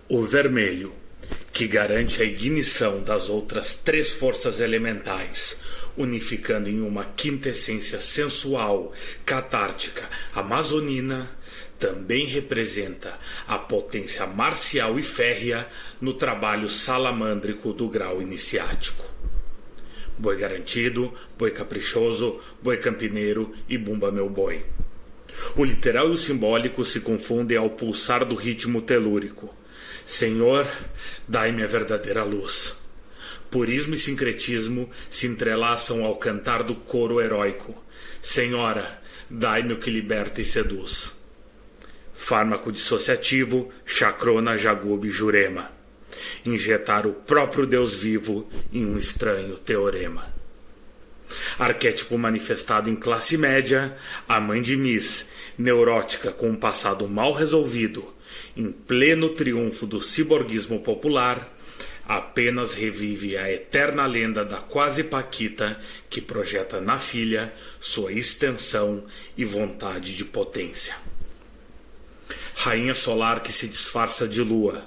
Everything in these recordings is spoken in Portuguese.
O vermelho, que garante a ignição das outras 3 forças elementais, unificando em uma quintessência sensual, catártica, amazonina, também representa a potência marcial e férrea no trabalho salamândrico do grau iniciático. Boi garantido, boi caprichoso, boi campineiro e bumba meu boi. O literal e o simbólico se confundem ao pulsar do ritmo telúrico. Senhor, dai-me a verdadeira luz. Purismo e sincretismo se entrelaçam ao cantar do coro heróico. Senhora, dai-me o que liberta e seduz. Fármaco dissociativo, chacrona, jagube, jurema. Injetar o próprio Deus vivo em um estranho teorema. Arquétipo manifestado em classe média, a mãe de Miss, neurótica com um passado mal resolvido, em pleno triunfo do ciborguismo popular, apenas revive a eterna lenda da quase Paquita que projeta na filha sua extensão e vontade de potência. Rainha solar que se disfarça de lua,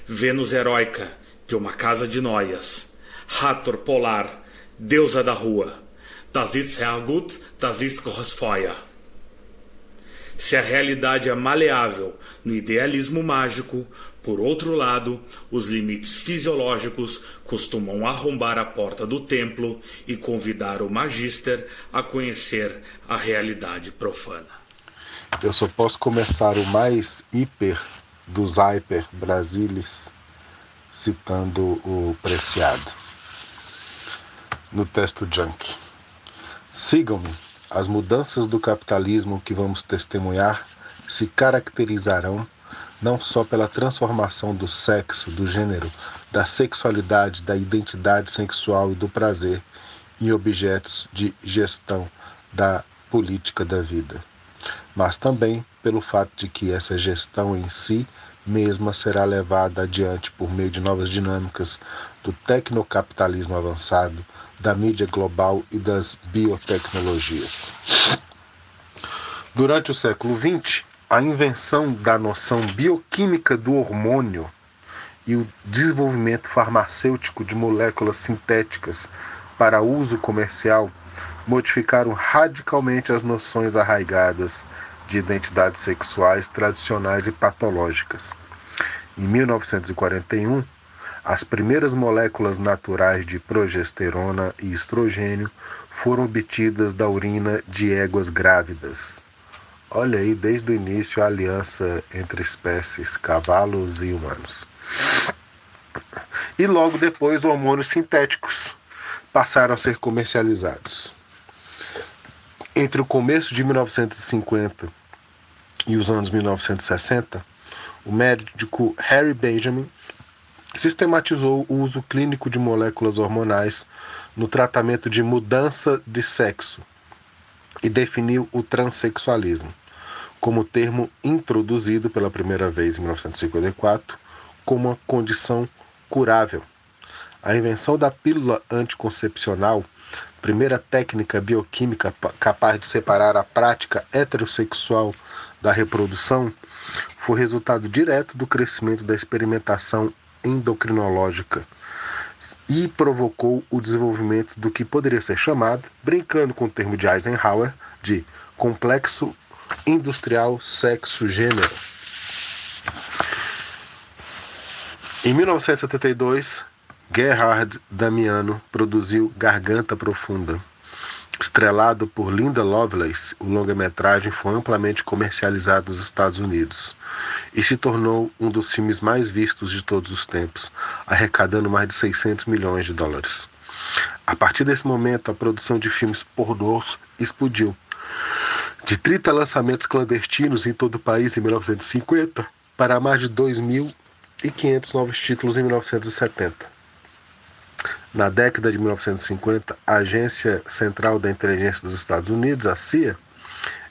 Vênus heróica de uma casa de noias, Hathor polar, deusa da rua, das ist Herrgut, das ist Großfeuer. Se a realidade é maleável no idealismo mágico, por outro lado, os limites fisiológicos costumam arrombar a porta do templo e convidar o magister a conhecer a realidade profana. Eu só posso começar o mais hiper dos hyper brasilis citando o Preciado. No texto Junk. Sigam-me. As mudanças do capitalismo que vamos testemunhar se caracterizarão não só pela transformação do sexo, do gênero, da sexualidade, da identidade sexual e do prazer em objetos de gestão da política da vida, mas também pelo fato de que essa gestão em si mesma será levada adiante por meio de novas dinâmicas do tecnocapitalismo avançado, da mídia global e das biotecnologias. Durante o século XX, a invenção da noção bioquímica do hormônio e o desenvolvimento farmacêutico de moléculas sintéticas para uso comercial modificaram radicalmente as noções arraigadas de identidades sexuais tradicionais e patológicas. Em 1941, as primeiras moléculas naturais de progesterona e estrogênio foram obtidas da urina de éguas grávidas. Olha aí, desde o início, a aliança entre espécies, cavalos e humanos. E logo depois, hormônios sintéticos passaram a ser comercializados. Entre o começo de 1950 e os anos 1960, o médico Harry Benjamin sistematizou o uso clínico de moléculas hormonais no tratamento de mudança de sexo e definiu o transexualismo como termo introduzido pela primeira vez em 1954 como uma condição curável. A invenção da pílula anticoncepcional, primeira técnica bioquímica capaz de separar a prática heterossexual da reprodução, foi resultado direto do crescimento da experimentação endocrinológica e provocou o desenvolvimento do que poderia ser chamado, brincando com o termo de Eisenhower, de complexo industrial sexo-gênero. Em 1972, Gerhard Damiano produziu Garganta Profunda. Estrelado por Linda Lovelace, o longa-metragem foi amplamente comercializado nos Estados Unidos e se tornou um dos filmes mais vistos de todos os tempos, arrecadando mais de 600 milhões de dólares. A partir desse momento, a produção de filmes pornôs explodiu. De 30 lançamentos clandestinos em todo o país em 1950 para mais de 2.500 novos títulos em 1970. Na década de 1950, a Agência Central da Inteligência dos Estados Unidos, a CIA,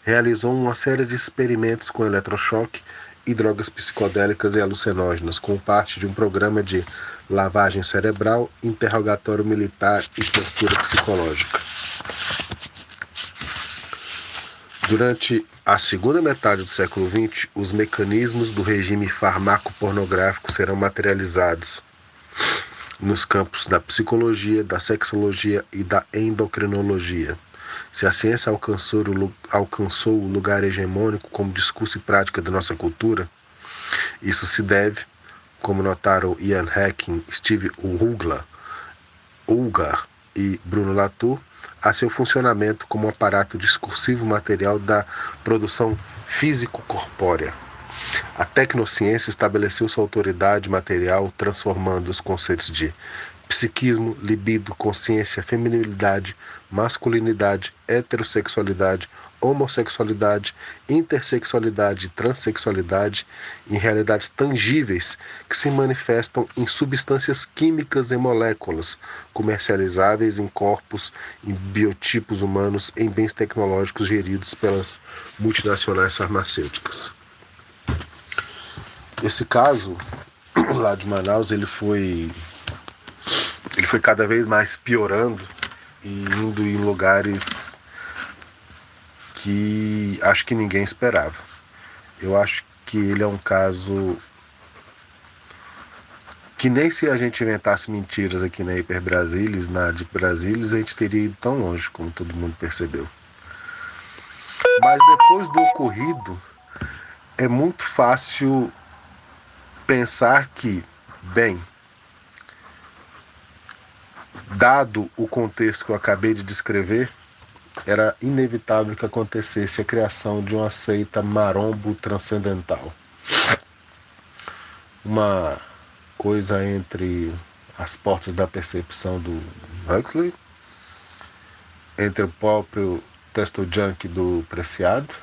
realizou uma série de experimentos com eletrochoque e drogas psicodélicas e alucinógenas, como parte de um programa de lavagem cerebral, interrogatório militar e tortura psicológica. Durante a segunda metade do século XX, os mecanismos do regime farmacopornográfico serão materializados nos campos da psicologia, da sexologia e da endocrinologia. Se a ciência alcançou o lugar hegemônico como discurso e prática da nossa cultura, isso se deve, como notaram Ian Hacking, Steve Ulgar e Bruno Latour, a seu funcionamento como um aparato discursivo material da produção físico-corpórea. A tecnociência estabeleceu sua autoridade material, transformando os conceitos de psiquismo, libido, consciência, feminilidade, masculinidade, heterossexualidade, homossexualidade, intersexualidade e transexualidade em realidades tangíveis que se manifestam em substâncias químicas e moléculas comercializáveis em corpos e biotipos humanos em bens tecnológicos geridos pelas multinacionais farmacêuticas. Esse caso lá de Manaus, ele foi cada vez mais piorando e indo em lugares que acho que ninguém esperava. Eu acho que ele é um caso que nem se a gente inventasse mentiras aqui na Hyper Brasilis, na Deep Brasilis, a gente teria ido tão longe, como todo mundo percebeu. Mas depois do ocorrido, é muito fácil pensar que, bem, dado o contexto que eu acabei de descrever, era inevitável que acontecesse a criação de uma seita marombo transcendental. Uma coisa entre as portas da percepção do Huxley, entre o próprio texto junk do Preciado,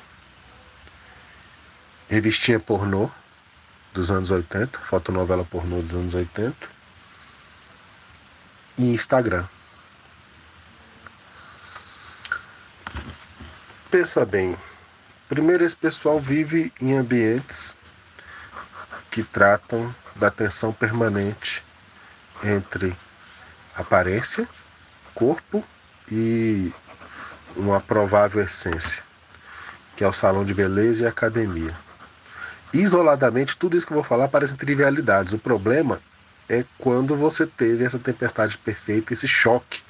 revistinha pornô dos anos 80, fotonovela pornô dos anos 80, e Instagram. Pensa bem, primeiro esse pessoal vive em ambientes que tratam da tensão permanente entre aparência, corpo e uma provável essência, que é o salão de beleza e a academia. Isoladamente, tudo isso que eu vou falar parece trivialidades. O problema é quando você teve essa tempestade perfeita, esse choque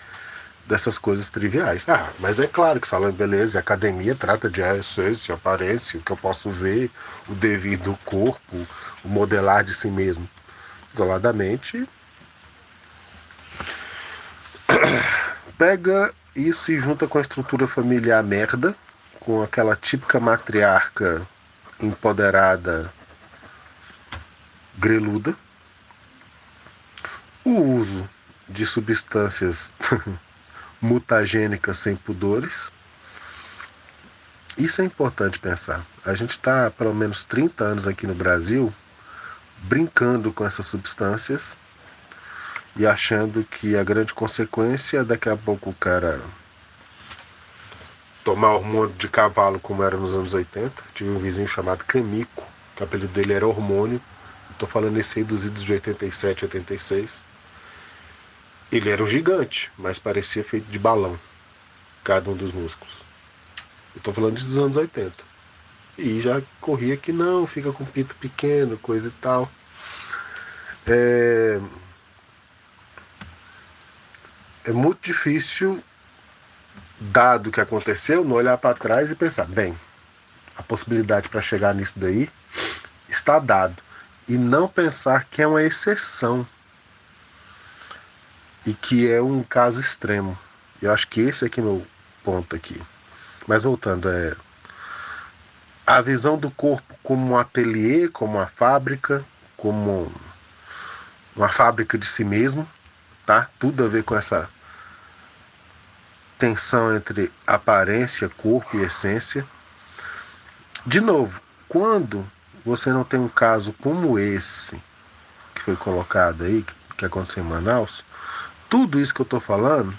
dessas coisas triviais. Mas é claro que salão de beleza e academia trata de essência, aparência, o que eu posso ver, o devido corpo, o modelar de si mesmo. Isoladamente, pega isso e junta com a estrutura familiar merda, com aquela típica matriarca empoderada greluda, o uso de substâncias mutagênicas sem pudores. Isso é importante pensar. A gente está há pelo menos 30 anos aqui no Brasil brincando com essas substâncias e achando que a grande consequência é daqui a pouco o cara tomar hormônio de cavalo como era nos anos 80. Tive um vizinho chamado Camico, que o apelido dele era Hormônio. Estou falando esse aí dos idos de 87, 86. Ele era um gigante, mas parecia feito de balão, cada um dos músculos. Estou falando isso dos anos 80. E já corria que não, fica com pinto pequeno, coisa e tal. É muito difícil, dado o que aconteceu, não olhar para trás e pensar, bem, a possibilidade para chegar nisso daí está dado. E não pensar que é uma exceção e que é um caso extremo. Eu acho que esse aqui é meu ponto aqui. Mas voltando, a visão do corpo como um ateliê, como uma fábrica, como uma fábrica de si mesmo, tá? Tudo a ver com essa tensão entre aparência, corpo e essência. De novo, quando você não tem um caso como esse que foi colocado aí, que aconteceu em Manaus, tudo isso que eu estou falando,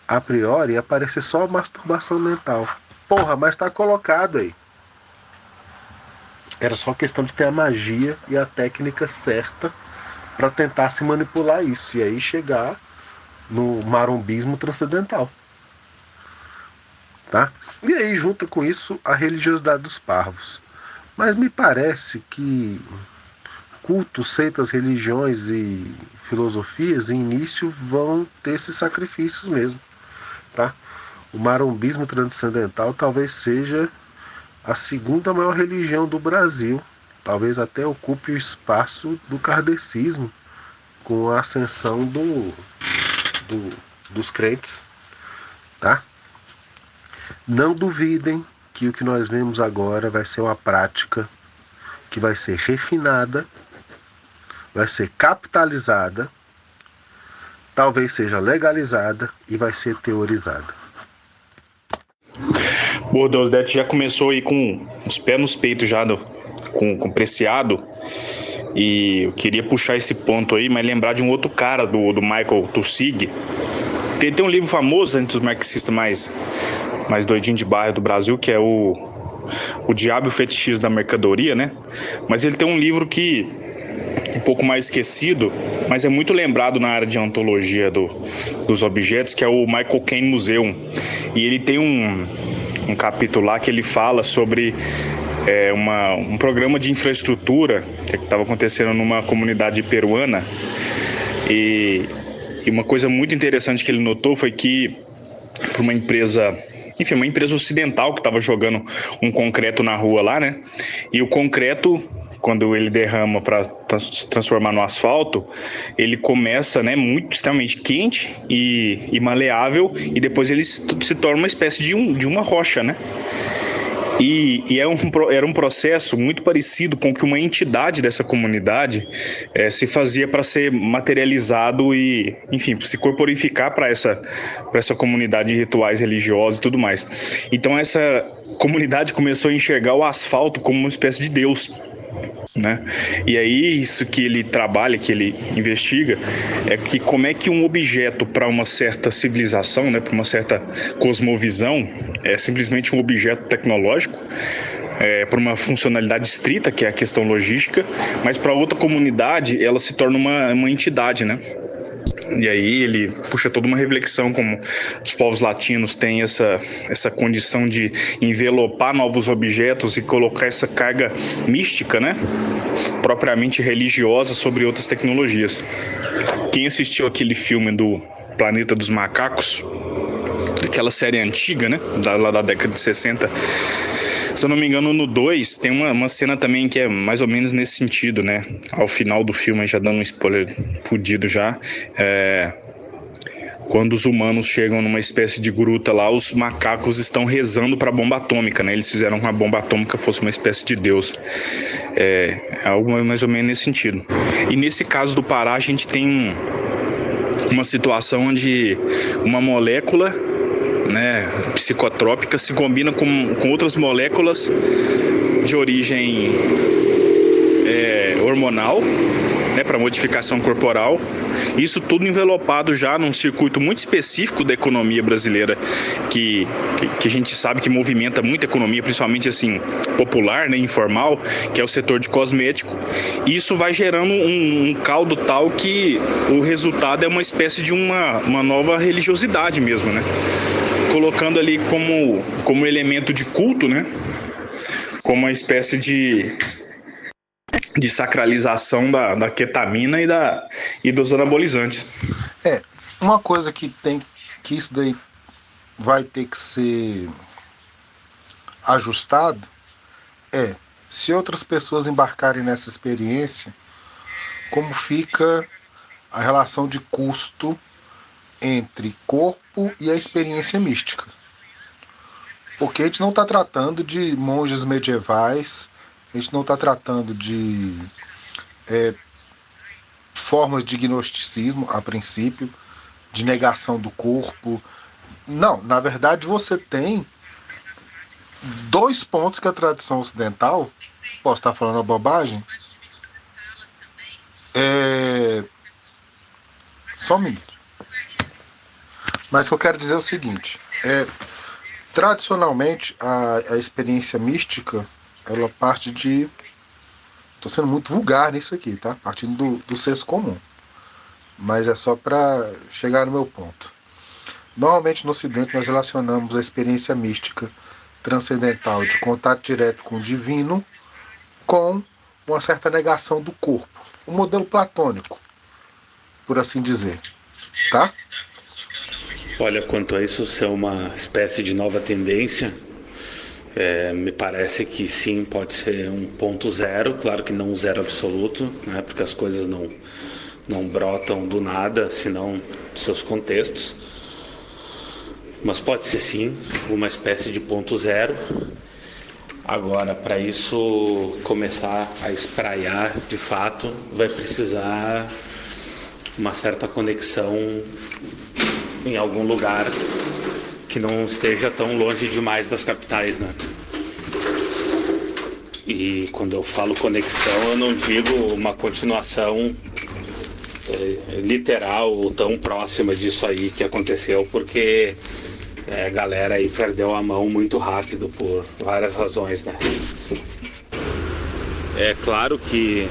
a priori, ia parecer só masturbação mental. Porra, mas está colocado aí. Era só questão de ter a magia e a técnica certa para tentar se manipular isso. E aí chegar no marombismo transcendental. tá? E aí junta com isso a religiosidade dos parvos. Mas me parece que cultos, seitas, religiões e filosofias, em início, vão ter esses sacrifícios mesmo, tá? O marombismo transcendental talvez seja a segunda maior religião do Brasil. Talvez até ocupe o espaço do kardecismo, com a ascensão dos crentes, tá? Não duvidem que o que nós vemos agora vai ser uma prática que vai ser refinada, vai ser capitalizada, talvez seja legalizada e vai ser teorizada. O Deusdete já começou aí com os pés nos peitos já com Preciado, e eu queria puxar esse ponto aí, mas lembrar de um outro cara, do Michael Tursig. Tem um livro famoso entre os marxistas mais doidinho de bairro do Brasil, que é o Diabo e o Fetichismo da Mercadoria, né? Mas ele tem um livro que um pouco mais esquecido, mas é muito lembrado na área de ontologia dos objetos, que é o Michael Caine Museum. E ele tem um capítulo lá que ele fala sobre um programa de infraestrutura que estava acontecendo numa comunidade peruana, e uma coisa muito interessante que ele notou foi que para uma empresa ocidental que estava jogando um concreto na rua lá, né? E o concreto, quando ele derrama para transformar no asfalto, ele começa, né, muito extremamente quente e maleável, e depois ele se torna uma espécie de uma rocha, né? E era um processo muito parecido com o que uma entidade dessa comunidade se fazia para ser materializado e, enfim, se corporificar para essa comunidade de rituais religiosos e tudo mais. Então essa comunidade começou a enxergar o asfalto como uma espécie de Deus, né? E aí isso que ele trabalha, que ele investiga, é que como é que um objeto para uma certa civilização, né, para uma certa cosmovisão, é simplesmente um objeto tecnológico, por uma funcionalidade estrita, que é a questão logística, mas para outra comunidade ela se torna uma entidade, né? E aí ele puxa toda uma reflexão como os povos latinos têm essa condição de envelopar novos objetos e colocar essa carga mística, né, propriamente religiosa sobre outras tecnologias. Quem assistiu aquele filme do Planeta dos Macacos, aquela série antiga, né, lá da década de 60, se eu não me engano, no 2 tem uma cena também que é mais ou menos nesse sentido, né? Ao final do filme, já dando um spoiler fudido já, quando os humanos chegam numa espécie de gruta lá, os macacos estão rezando para a bomba atômica, né? Eles fizeram com que a bomba atômica fosse uma espécie de Deus. É algo mais ou menos nesse sentido. E nesse caso do Pará, a gente tem uma situação onde uma molécula, né, psicotrópica se combina com outras moléculas de origem hormonal, né, para modificação corporal. Isso tudo envelopado já num circuito muito específico da economia brasileira, que a gente sabe que movimenta muita economia, principalmente assim, popular, né, informal, que é o setor de cosmético. E isso vai gerando um caldo tal que o resultado é uma espécie de uma nova religiosidade mesmo, né? Colocando ali como elemento de culto, né? Como uma espécie de sacralização da ketamina e dos anabolizantes. Uma coisa que isso daí vai ter que ser ajustado se outras pessoas embarcarem nessa experiência, como fica a relação de custo entre corpo e a experiência mística. Porque a gente não está tratando de monges medievais, a gente não está tratando de formas de gnosticismo, a princípio, de negação do corpo. Não, na verdade você tem dois pontos que a tradição ocidental, posso estar falando uma bobagem, só um minuto. Mas o que eu quero dizer é o seguinte, tradicionalmente a experiência mística, ela parte de... Estou sendo muito vulgar nisso aqui, tá? Partindo do senso comum. Mas é só para chegar no meu ponto. Normalmente no Ocidente nós relacionamos a experiência mística transcendental de contato direto com o divino com uma certa negação do corpo. Um modelo platônico, por assim dizer. Tá? Olha, quanto a isso ser uma espécie de nova tendência, me parece que sim, pode ser um ponto zero, claro que não um zero absoluto, né, porque as coisas não brotam do nada, senão seus contextos. Mas pode ser sim uma espécie de ponto zero. Agora, para isso começar a espraiar de fato, vai precisar uma certa conexão em algum lugar que não esteja tão longe demais das capitais, né? E quando eu falo conexão, eu não digo uma continuação literal ou tão próxima disso aí que aconteceu, porque a galera aí perdeu a mão muito rápido por várias razões, né? É claro que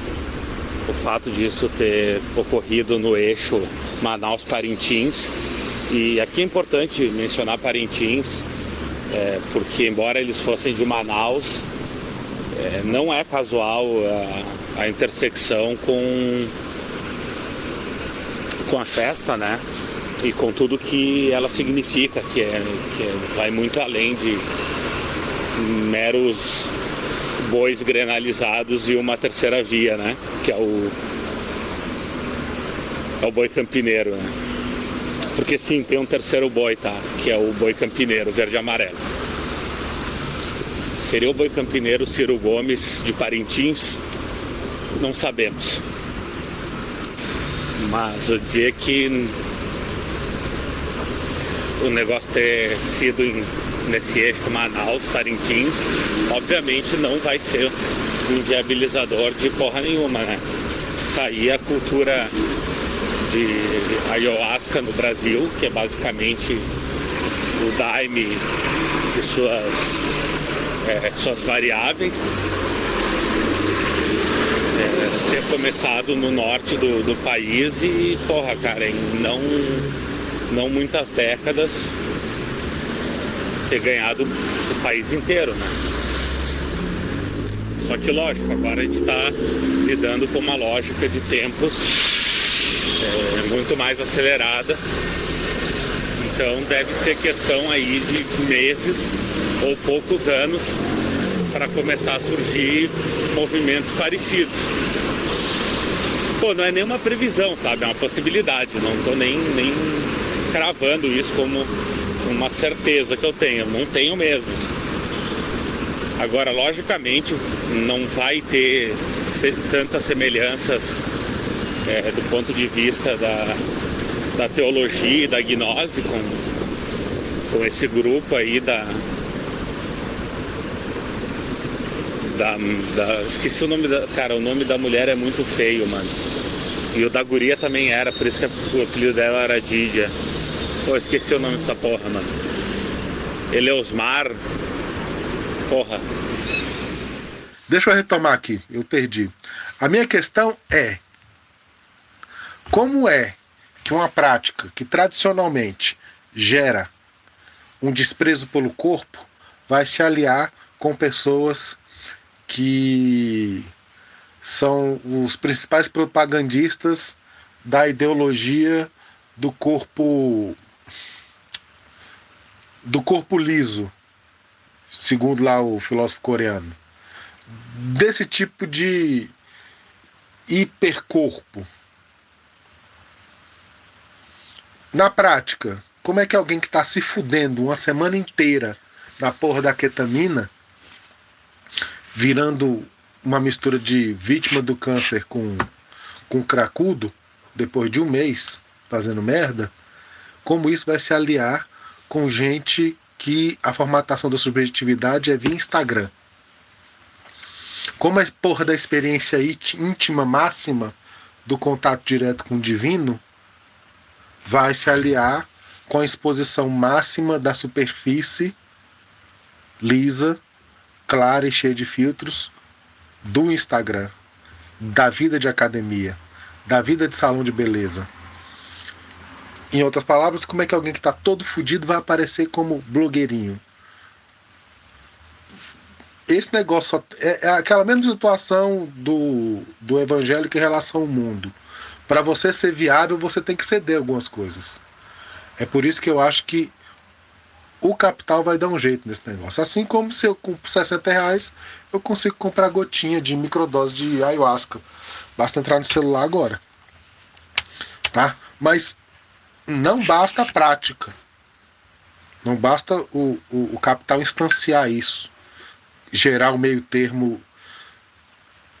o fato disso ter ocorrido no eixo Manaus-Parintins, e aqui é importante mencionar Parintins, porque embora eles fossem de Manaus, não é casual a intersecção com a festa, né? E com tudo que ela significa, que vai muito além de meros bois grenalizados e uma terceira via, né? Que é o boi campineiro, né? Porque sim, tem um terceiro boi, tá? Que é o boi campineiro, verde e amarelo. Seria o boi campineiro Ciro Gomes de Parintins? Não sabemos. Mas eu dizer que o negócio ter sido nesse eixo Manaus-Parintins, obviamente não vai ser um viabilizador de porra nenhuma, né? Tá aí a cultura de ayahuasca no Brasil, que é basicamente o daime e suas variáveis. Ter começado no norte do país e, porra, cara, em não muitas décadas ter ganhado o país inteiro, né? Só que, lógico, agora a gente está lidando com uma lógica de tempos muito mais acelerada. Então deve ser questão aí de meses ou poucos anos para começar a surgir movimentos parecidos. Pô, não é nenhuma previsão, sabe? É uma possibilidade. Não estou nem cravando isso como uma certeza que eu tenho. Não tenho mesmo. Agora, logicamente, não vai ter tantas semelhanças do ponto de vista da teologia e da gnose com esse grupo aí esqueci o nome o nome da mulher é muito feio, mano. E o da guria também era, por isso que o apelido dela era Didia. Pô, esqueci o nome dessa porra, mano. Eleusmar. Porra. Deixa eu retomar aqui, eu perdi. A minha questão é: como é que uma prática que tradicionalmente gera um desprezo pelo corpo vai se aliar com pessoas que são os principais propagandistas da ideologia do corpo liso, segundo lá o filósofo coreano, desse tipo de hipercorpo? Na prática, como é que alguém que está se fudendo uma semana inteira na porra da ketamina, virando uma mistura de vítima do câncer com cracudo, depois de um mês fazendo merda, como isso vai se aliar com gente que a formatação da subjetividade é via Instagram? Como a porra da experiência íntima máxima do contato direto com o divino vai se aliar com a exposição máxima da superfície lisa, clara e cheia de filtros do Instagram, da vida de academia, da vida de salão de beleza? Em outras palavras, como é que alguém que está todo fudido vai aparecer como blogueirinho? Esse negócio é aquela mesma situação do evangélico em relação ao mundo. Para você ser viável, você tem que ceder algumas coisas. É por isso que eu acho que o capital vai dar um jeito nesse negócio. Assim como se eu com R$60 eu consigo comprar gotinha de microdose de ayahuasca. Basta entrar no celular agora. Tá? Mas não basta a prática. Não basta o capital instanciar isso. Gerar um meio termo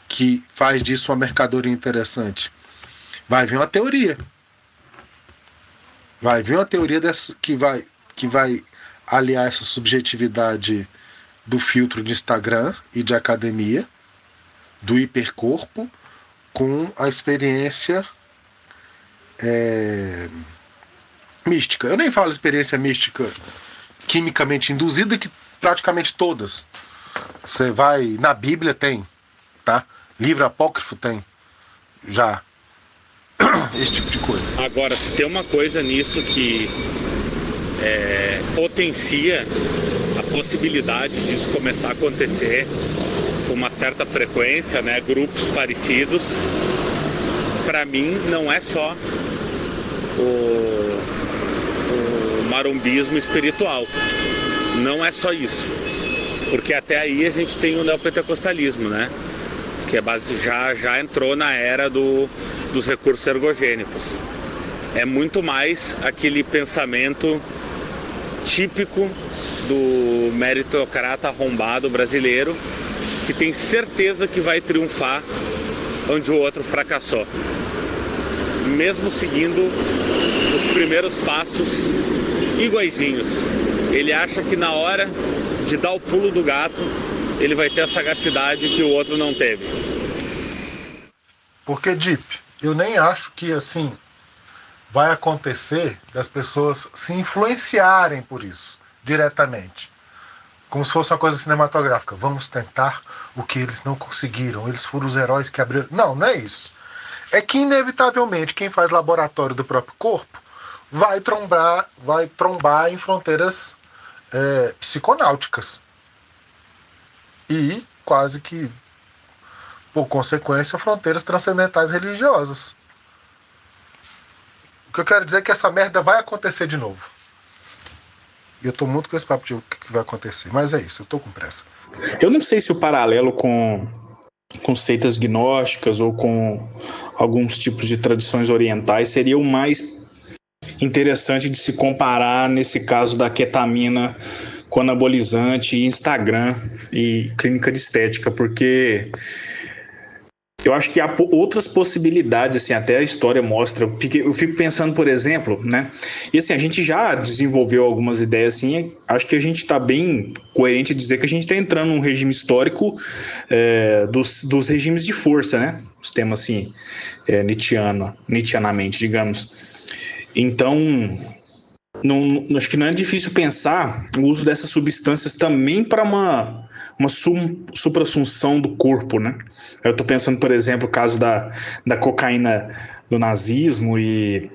que faz disso uma mercadoria interessante. Vai vir uma teoria. Vai vir uma teoria dessa, que vai aliar essa subjetividade do filtro de Instagram e de academia, do hipercorpo, com a experiência mística. Eu nem falo experiência mística quimicamente induzida, que praticamente todas. Você vai na Bíblia, tem, tá? Livro apócrifo tem, já. Esse tipo de coisa. Agora, se tem uma coisa nisso que potencia a possibilidade disso começar a acontecer com uma certa frequência, né? Grupos parecidos, para mim não é só o marombismo espiritual. Não é só isso. Porque até aí a gente tem o neopentecostalismo, né? Que é já entrou na era dos recursos ergogênicos. É muito mais aquele pensamento típico do meritocrata arrombado brasileiro, que tem certeza que vai triunfar onde o outro fracassou. Mesmo seguindo os primeiros passos iguaizinhos. Ele acha que na hora de dar o pulo do gato, ele vai ter a sagacidade que o outro não teve. Porque, Deep, eu nem acho que assim vai acontecer das pessoas se influenciarem por isso diretamente, como se fosse uma coisa cinematográfica. Vamos tentar o que eles não conseguiram, eles foram os heróis que abriram. Não é isso. É que inevitavelmente quem faz laboratório do próprio corpo vai trombar em fronteiras psiconáuticas e quase que por consequência fronteiras transcendentais religiosas. O que eu quero dizer é que essa merda vai acontecer de novo. E eu tô muito com esse papo de o que vai acontecer. Mas é isso, eu tô com pressa. Eu não sei se o paralelo com seitas gnósticas ou com alguns tipos de tradições orientais seria o mais interessante de se comparar nesse caso da ketamina com anabolizante, Instagram e clínica de estética, porque eu acho que há outras possibilidades, assim, até a história mostra. Eu fico pensando, por exemplo, né? E assim, a gente já desenvolveu algumas ideias, assim, acho que a gente está bem coerente em dizer que a gente está entrando num regime histórico dos regimes de força, né? Sistema assim, nietzschianamente, digamos. Então, acho que não é difícil pensar o uso dessas substâncias também para uma supra-assunção do corpo, né? Eu estou pensando, por exemplo, o caso da cocaína do nazismo e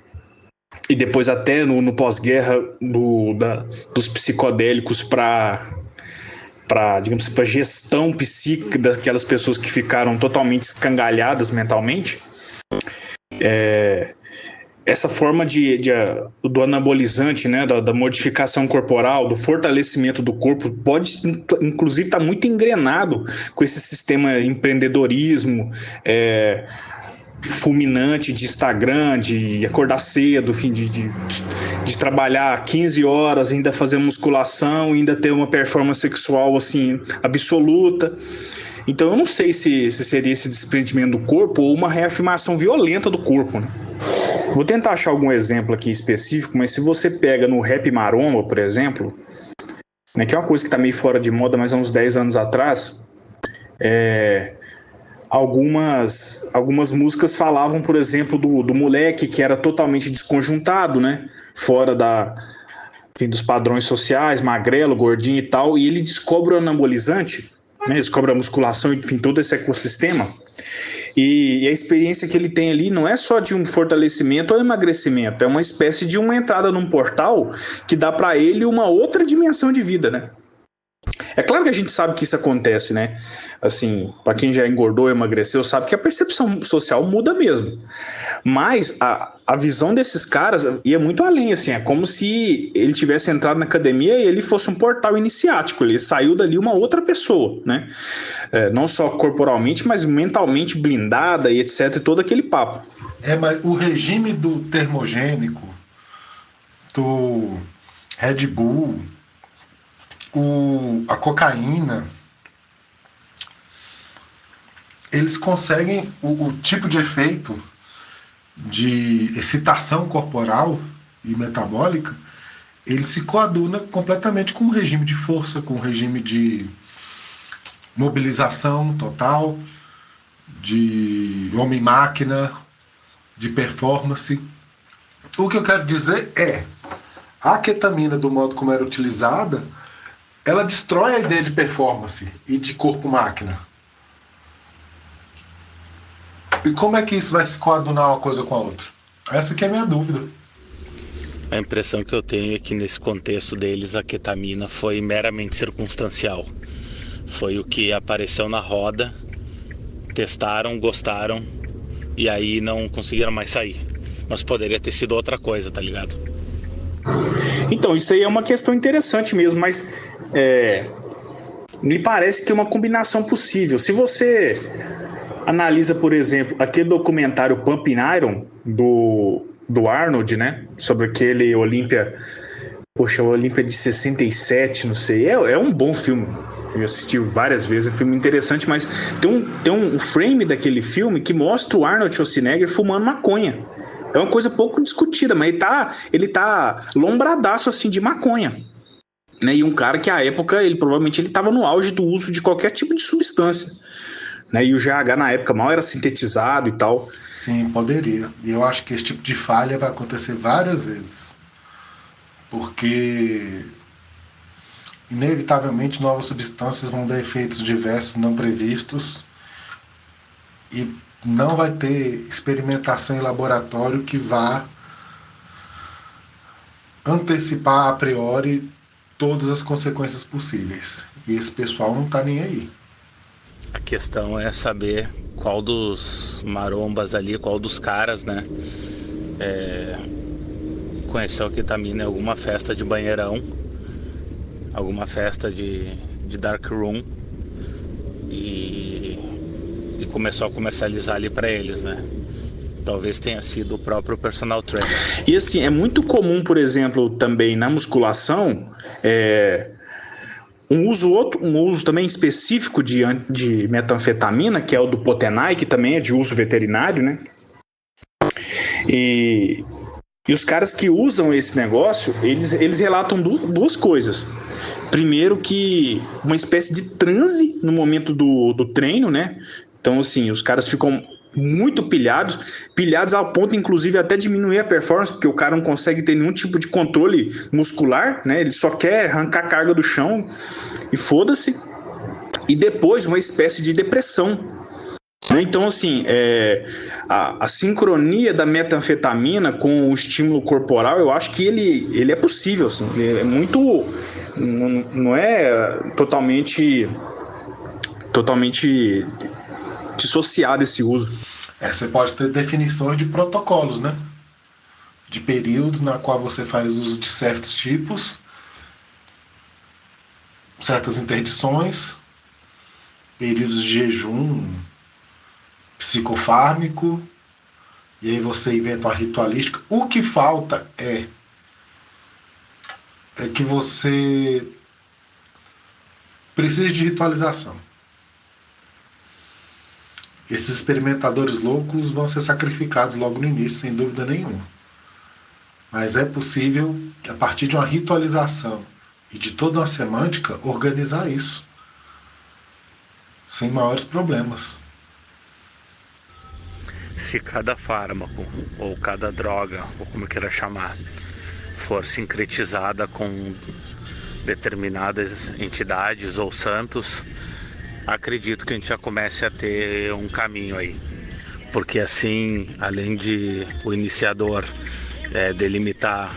depois até no pós-guerra dos psicodélicos para digamos, para gestão psíquica daquelas pessoas que ficaram totalmente escangalhadas mentalmente. Essa forma do anabolizante, né, da modificação corporal, do fortalecimento do corpo, pode, inclusive, estar muito engrenado com esse sistema empreendedorismo fulminante de Instagram, de acordar cedo, de trabalhar 15 horas, ainda fazer musculação, ainda ter uma performance sexual assim, absoluta. Então eu não sei se seria esse desprendimento do corpo ou uma reafirmação violenta do corpo, né? Vou tentar achar algum exemplo aqui específico, mas se você pega no rap maromba, por exemplo, né, que é uma coisa que está meio fora de moda, mas há uns 10 anos atrás, algumas músicas falavam, por exemplo, do moleque que era totalmente desconjuntado, né, fora dos padrões sociais, magrelo, gordinho e tal, e ele descobre o anabolizante, né, descobre a musculação, enfim, todo esse ecossistema. E a experiência que ele tem ali não é só de um fortalecimento ou emagrecimento, é uma espécie de uma entrada num portal que dá para ele uma outra dimensão de vida, né? É claro que a gente sabe que isso acontece, né? Assim, para quem já engordou, emagreceu, sabe que a percepção social muda mesmo. Mas a visão desses caras ia muito além, assim, é como se ele tivesse entrado na academia e ele fosse um portal iniciático, ele saiu dali uma outra pessoa, né? Não só corporalmente, mas mentalmente blindada e etc, e todo aquele papo. Mas o regime do termogênico, do Red Bull, a cocaína, eles conseguem o tipo de efeito de excitação corporal e metabólica, ele se coaduna completamente com o regime de força, com o regime de mobilização total, de homem-máquina, de performance. O que eu quero dizer é, a ketamina, do modo como era utilizada, ela destrói a ideia de performance e de corpo-máquina. E como é que isso vai se coadunar uma coisa com a outra? Essa que é a minha dúvida. A impressão que eu tenho é que nesse contexto deles a ketamina foi meramente circunstancial. Foi o que apareceu na roda, testaram, gostaram e aí não conseguiram mais sair. Mas poderia ter sido outra coisa, tá ligado? Então, isso aí é uma questão interessante mesmo, mas me parece que é uma combinação possível. Se você analisa, por exemplo, aquele documentário Pumping Iron do Arnold, né? Sobre aquele Olímpia, o Olímpia de 67, não sei. É um bom filme. Eu assisti várias vezes, é um filme interessante, mas tem um frame daquele filme que mostra o Arnold Schwarzenegger fumando maconha. É uma coisa pouco discutida, mas ele tá lombradaço assim de maconha. Né? E um cara que à época, provavelmente ele estava no auge do uso de qualquer tipo de substância. Né? E o GH na época mal era sintetizado e tal. Sim, poderia. E eu acho que esse tipo de falha vai acontecer várias vezes. Porque inevitavelmente novas substâncias vão dar efeitos diversos não previstos e não vai ter experimentação em laboratório que vá antecipar a priori todas as consequências possíveis. E esse pessoal não está nem aí. A questão é saber qual dos marombas ali, qual dos caras, né, conheceu a ketamina em alguma festa de banheirão, alguma festa de dark room e começou a comercializar ali para eles, né? Talvez tenha sido o próprio personal trainer. E assim, é muito comum, por exemplo, também na musculação, um uso também específico de metanfetamina, que é o do Potenai, que também é de uso veterinário, né? E os caras que usam esse negócio, eles relatam duas coisas. Primeiro, que uma espécie de transe no momento do treino, né? Então, assim, os caras ficam muito pilhados ao ponto, inclusive, até diminuir a performance, porque o cara não consegue ter nenhum tipo de controle muscular, né? Ele só quer arrancar a carga do chão e foda-se. E depois, uma espécie de depressão. Então, assim, a sincronia da metanfetamina com o estímulo corporal, eu acho que ele é possível, assim, ele é muito... Não é totalmente dissociado esse uso. Você pode ter definições de protocolos, né? De períodos na qual você faz uso de certos tipos, certas interdições, períodos de jejum psicofármico, e aí você inventa uma ritualística. O que falta é que você precisa de ritualização. Esses experimentadores loucos vão ser sacrificados logo no início, sem dúvida nenhuma. Mas é possível, a partir de uma ritualização e de toda uma semântica, organizar isso sem maiores problemas. Se cada fármaco, ou cada droga, ou como queira chamar, for sincretizada com determinadas entidades ou santos, acredito que a gente já comece a ter um caminho aí. porque assim, além de o iniciador delimitar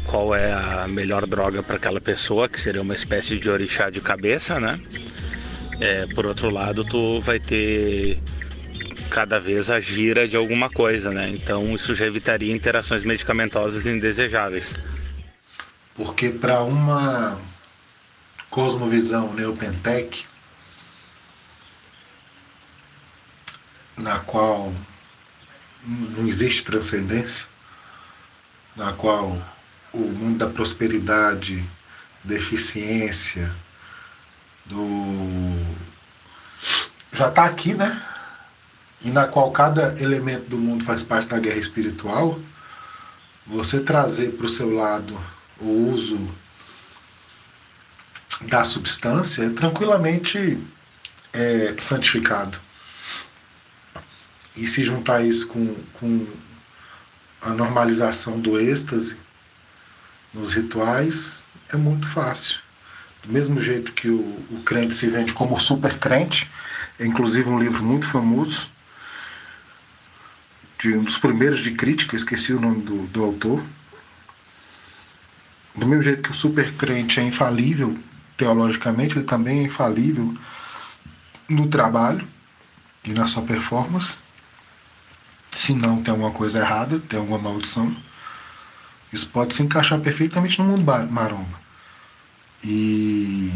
qual é a melhor droga para aquela pessoa, que seria uma espécie de orixá de cabeça, né? Por outro lado, tu vai ter cada vez a gira de alguma coisa, né? Então isso já evitaria interações medicamentosas indesejáveis. Porque para uma cosmovisão neopentec, na qual não existe transcendência, na qual o mundo da prosperidade, da eficiência, já está aqui, né? E na qual cada elemento do mundo faz parte da guerra espiritual, você trazer para o seu lado o uso da substância é tranquilamente santificado. E se juntar isso com a normalização do êxtase nos rituais, é muito fácil. Do mesmo jeito que o crente se vende como super crente, é inclusive um livro muito famoso, de um dos primeiros de crítica, esqueci o nome do autor. Do mesmo jeito que o super crente é infalível teologicamente, ele também é infalível no trabalho e na sua performance. Se não tem alguma coisa errada, tem alguma maldição, isso pode se encaixar perfeitamente no mundo maromba. E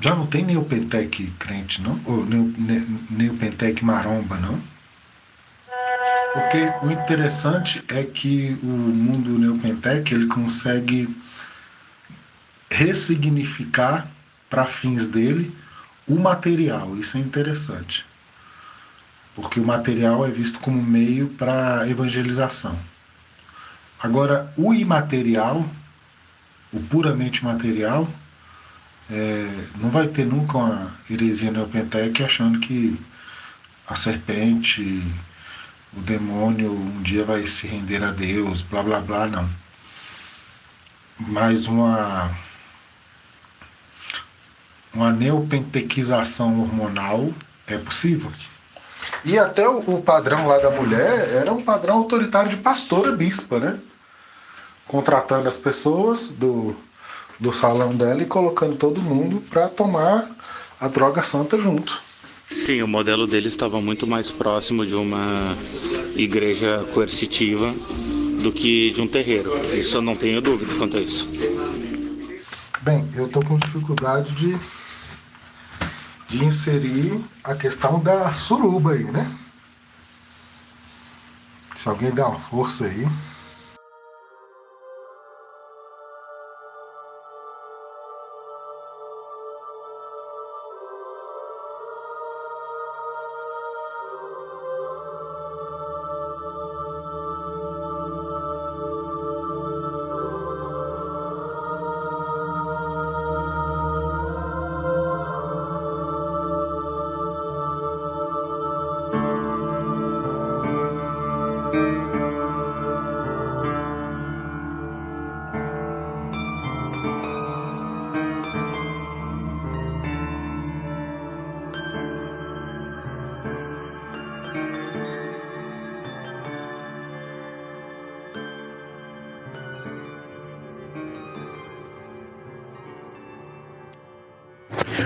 já não tem neopentec crente, não? Ou neopentec maromba, não? Porque o interessante é que o mundo neopentec, ele consegue ressignificar para fins dele o material. Isso é interessante. Porque o material é visto como meio para evangelização. Agora, o imaterial, o puramente material, não vai ter nunca uma heresia neopentec achando que a serpente, o demônio um dia vai se render a Deus, blá blá blá, não. Mas uma neopentequização hormonal é possível. E até o padrão lá da mulher era um padrão autoritário de pastora bispa, né? Contratando as pessoas do salão dela e colocando todo mundo para tomar a droga santa junto. Sim, o modelo dele estava muito mais próximo de uma igreja coercitiva do que de um terreiro. Isso eu não tenho dúvida quanto a isso. Bem, eu estou com dificuldade de inserir a questão da suruba aí, né? Se alguém der uma força aí.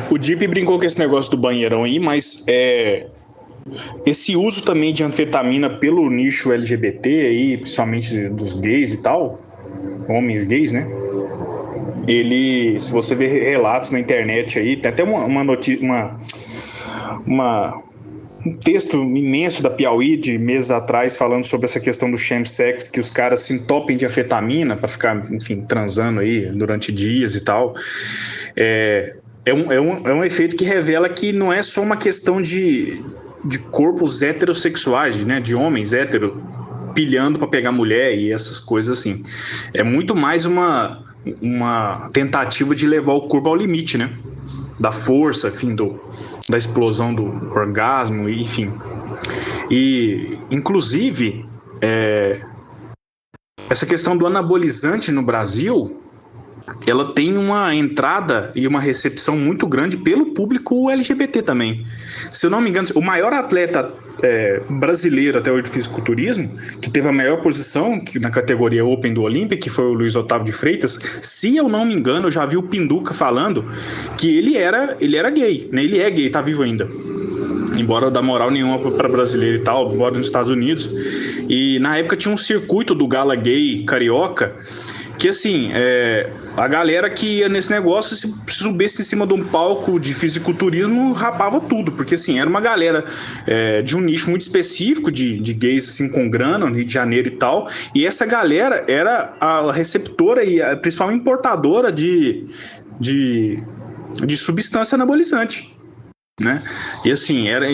O Deep brincou com esse negócio do banheirão aí, mas esse uso também de anfetamina pelo nicho LGBT aí, principalmente dos gays e tal, homens gays, né? Ele, se você ver relatos na internet aí, tem até uma notícia, um texto imenso da Piauí de meses atrás falando sobre essa questão do chemsex, que os caras se entopem de anfetamina para ficar, enfim, transando aí durante dias e tal. É um efeito que revela que não é só uma questão de corpos heterossexuais, né, de homens hétero pilhando para pegar mulher e essas coisas assim. É muito mais uma tentativa de levar o corpo ao limite, né, da força, enfim, da explosão do orgasmo, enfim. E, inclusive, essa questão do anabolizante no Brasil ela tem uma entrada e uma recepção muito grande pelo público LGBT também. Se eu não me engano, o maior atleta brasileiro até hoje de fisiculturismo, que teve a maior posição na categoria Open do Olímpia, que foi o Luiz Otávio de Freitas, se eu não me engano, eu já vi o Pinduca falando que ele era gay, né? Ele é gay, tá vivo ainda. Embora dar moral nenhuma para brasileiro e tal, embora nos Estados Unidos. E na época tinha um circuito do Gala Gay Carioca, que assim, a galera que ia nesse negócio, se subisse em cima de um palco de fisiculturismo, rapava tudo, porque assim, era uma galera de um nicho muito específico, de gays assim, com grana, no Rio de Janeiro e tal, e essa galera era a receptora e a principal importadora de substância anabolizante, né? E assim, era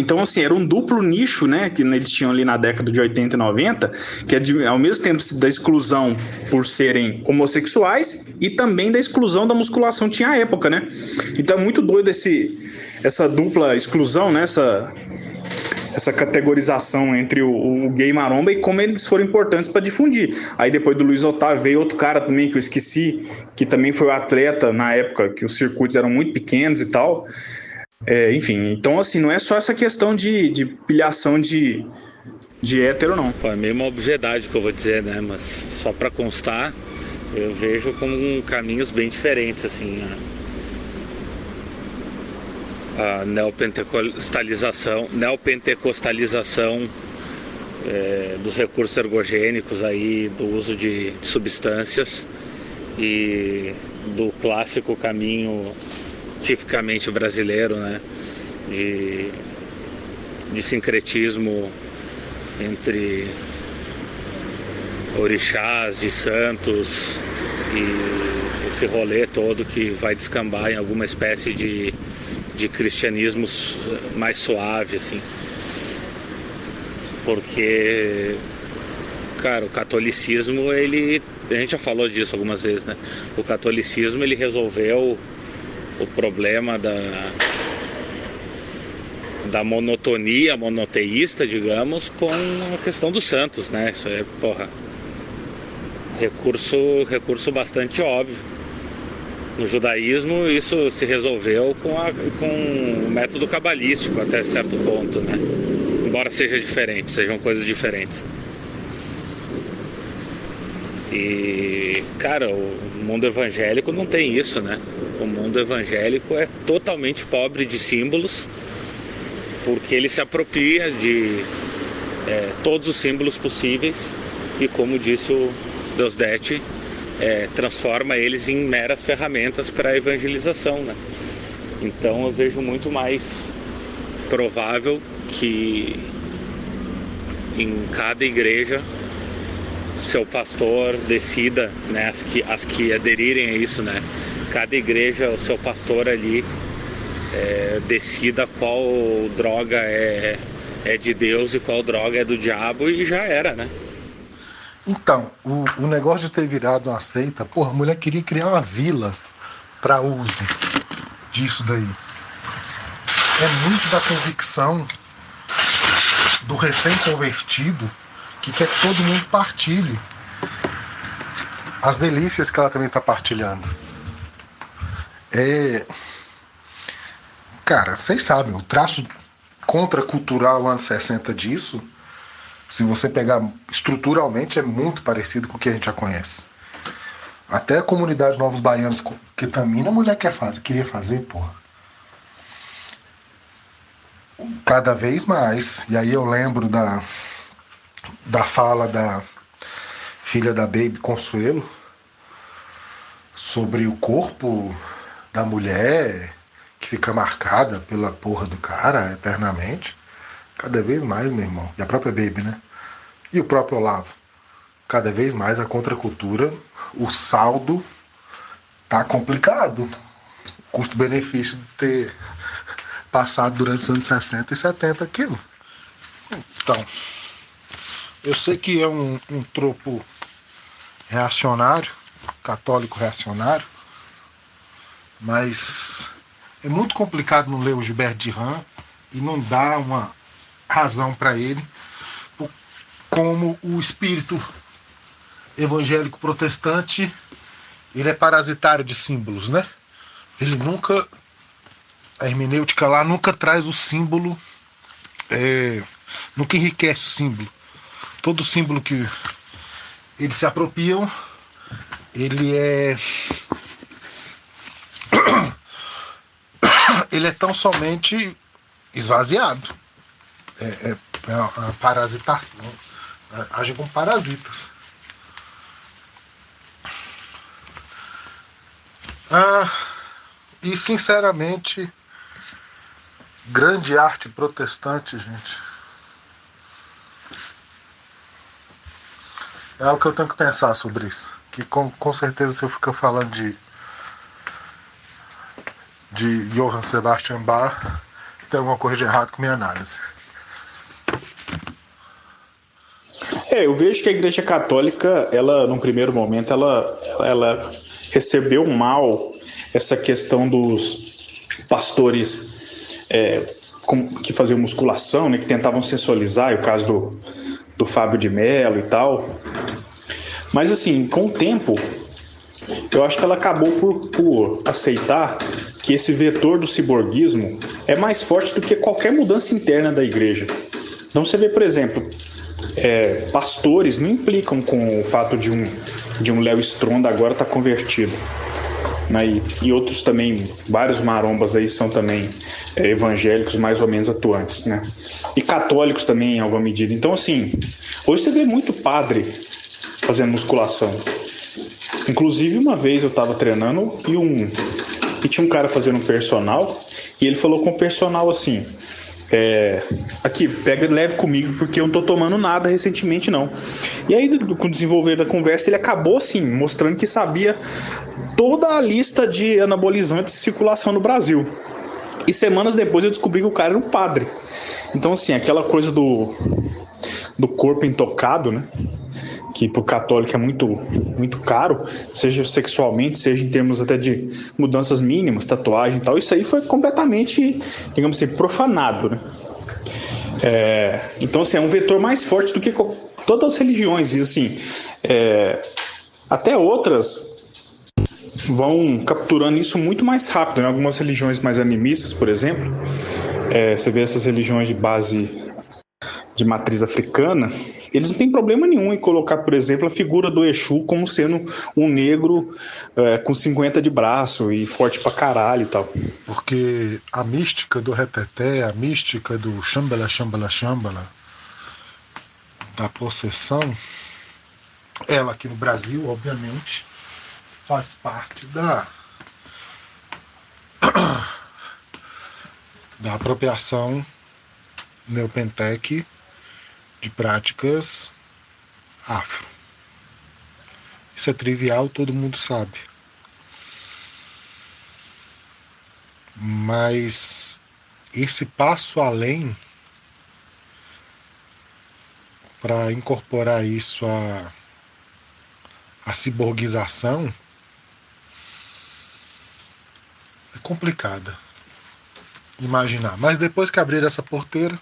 um duplo nicho, né, que eles tinham ali na década de 80 e 90, que ao mesmo tempo da exclusão por serem homossexuais e também da exclusão da musculação tinha a época, né? Então é muito doido essa dupla exclusão, né, essa categorização entre o gay e maromba e como eles foram importantes para difundir. Aí depois do Luiz Otávio veio outro cara também que eu esqueci, que também foi o atleta na época que os circuitos eram muito pequenos e tal. Enfim, então assim, não é só essa questão de pilhação de hétero, não. É meio uma obviedade que eu vou dizer, né? Mas só para constar, eu vejo como caminhos bem diferentes, assim. A neopentecostalização dos recursos ergogênicos aí, do uso de substâncias e do clássico caminho tipicamente brasileiro, né, de sincretismo entre orixás e santos e esse rolê todo que vai descambar em alguma espécie de cristianismo mais suave, assim. Porque, cara, o catolicismo, a gente já falou disso algumas vezes, né? O catolicismo, ele resolveu o problema da monotonia monoteísta, digamos, com a questão dos santos, né? Isso é, recurso bastante óbvio. No judaísmo, isso se resolveu com o método cabalístico até certo ponto, né? Embora sejam coisas diferentes. E, cara, o mundo evangélico não tem isso, né? O mundo evangélico é totalmente pobre de símbolos, porque ele se apropria de todos os símbolos possíveis e, como disse o Deusdedit, transforma eles em meras ferramentas para a evangelização, né? Então eu vejo muito mais provável que em cada igreja seu pastor decida, né, as que aderirem a isso, né? Cada igreja, o seu pastor ali decida qual droga é de Deus e qual droga é do diabo, e já era, né? Então, o negócio de ter virado uma seita, porra, a mulher queria criar uma vila para uso disso daí. É muito da convicção do recém-convertido que quer que todo mundo partilhe as delícias que ela também está partilhando. Cara, vocês sabem, o traço contracultural anos 60 disso, se você pegar estruturalmente, é muito parecido com o que a gente já conhece. Até a comunidade Novos Baianos, ketamina, a mulher queria fazer, porra. Cada vez mais. E aí eu lembro da fala da filha da Baby Consuelo sobre o corpo da mulher que fica marcada pela porra do cara eternamente. Cada vez mais, meu irmão. E a própria Baby, né? E o próprio Olavo. Cada vez mais a contracultura, o saldo tá complicado. Custo-benefício de ter passado durante os anos 60 e 70 aquilo. Então, eu sei que é um tropo reacionário, católico reacionário, mas é muito complicado não ler o Gilberto de Ram e não dar uma razão para ele, como o espírito evangélico protestante ele é parasitário de símbolos, né? Ele nunca, a hermenêutica lá nunca traz o símbolo, nunca enriquece o símbolo. Todo símbolo que eles se apropriam, ele é tão somente esvaziado. É a parasitação. Agem como parasitas. E sinceramente, grande arte protestante, gente, é algo que eu tenho que pensar sobre isso. Que com certeza, se eu ficar falando de Johann Sebastian Bach, tem alguma coisa de errado com minha análise. Eu vejo que a Igreja Católica, ela, num primeiro momento, ela recebeu mal essa questão dos pastores que faziam musculação, né, que tentavam sensualizar, é o caso do Fábio de Mello e tal. Mas assim, com o tempo, eu acho que ela acabou por aceitar que esse vetor do ciborguismo é mais forte do que qualquer mudança interna da igreja. Então você vê, por exemplo, pastores não implicam com o fato de um Léo Stronda agora estar convertido, né? E outros também, vários marombas aí são também evangélicos mais ou menos atuantes, né? E católicos também em alguma medida. Então assim, hoje você vê muito padre fazendo musculação. Inclusive uma vez eu estava treinando e tinha um cara fazendo um personal e ele falou com o personal assim: aqui, leve comigo porque eu não tô tomando nada recentemente não. E aí, com o desenvolver da conversa, ele acabou assim, mostrando que sabia toda a lista de anabolizantes de circulação no Brasil. E semanas depois eu descobri que o cara era um padre. Então assim, aquela coisa do corpo intocado, né, que pro católico é muito, muito caro, seja sexualmente, seja em termos até de mudanças mínimas, tatuagem e tal, isso aí foi completamente, digamos assim, profanado, né? Então assim, é um vetor mais forte do que todas as religiões, e assim, até outras vão capturando isso muito mais rápido, né? Algumas religiões mais animistas, por exemplo, você vê essas religiões de base de matriz africana, eles não têm problema nenhum em colocar, por exemplo, a figura do Exu como sendo um negro com 50 de braço e forte pra caralho e tal. Porque a mística do reteté, a mística do Shambhala, Shambhala, Shambhala, da possessão, ela aqui no Brasil, obviamente, faz parte da apropriação neopentec de práticas afro. Isso é trivial, todo mundo sabe. Mas esse passo além para incorporar isso à ciborguização é complicada imaginar. Mas depois que abrir essa porteira,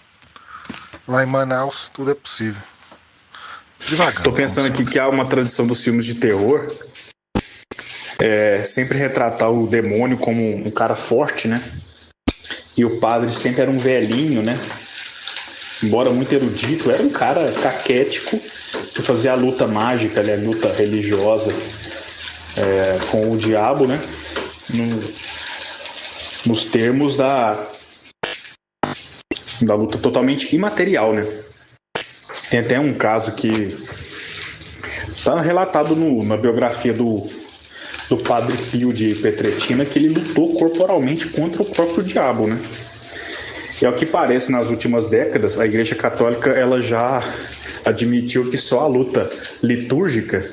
lá em Manaus, tudo é possível. Devagar. Tô pensando aqui que há uma tradição dos filmes de terror, sempre retratar o demônio como um cara forte, né? E o padre sempre era um velhinho, né? Embora muito erudito, era um cara caquético que fazia a luta mágica, né? A luta religiosa com o diabo, né? Nos termos da luta totalmente imaterial, né? Tem até um caso que está relatado na biografia do padre Pio de Petretina, que ele lutou corporalmente contra o próprio diabo, né? E ao que parece, nas últimas décadas, a Igreja Católica ela já admitiu que só a luta litúrgica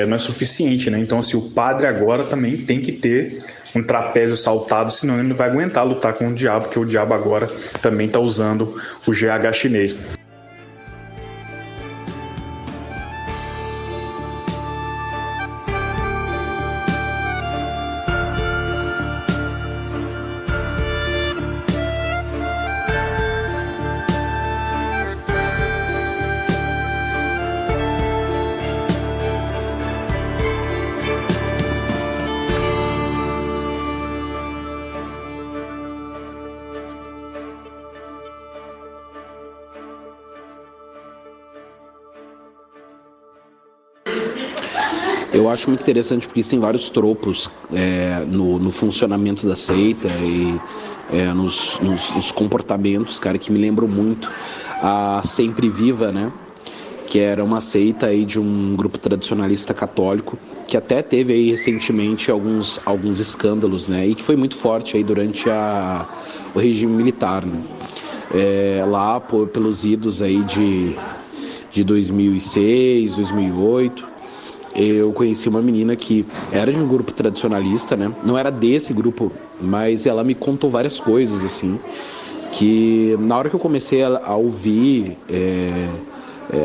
não é suficiente, né? Então, assim, o padre agora também tem que ter um trapézio saltado, senão ele não vai aguentar lutar com o diabo, porque o diabo agora também está usando o GH chinês. Eu acho muito interessante porque isso tem vários tropos no funcionamento da seita e nos comportamentos, cara, que me lembram muito a Sempre Viva, né? Que era uma seita aí de um grupo tradicionalista católico, que até teve aí recentemente alguns escândalos, né? E que foi muito forte aí durante o regime militar, né? Lá pelos idos aí de 2006, 2008, eu conheci uma menina que era de um grupo tradicionalista, né? Não era desse grupo, mas ela me contou várias coisas, assim, que na hora que eu comecei a ouvir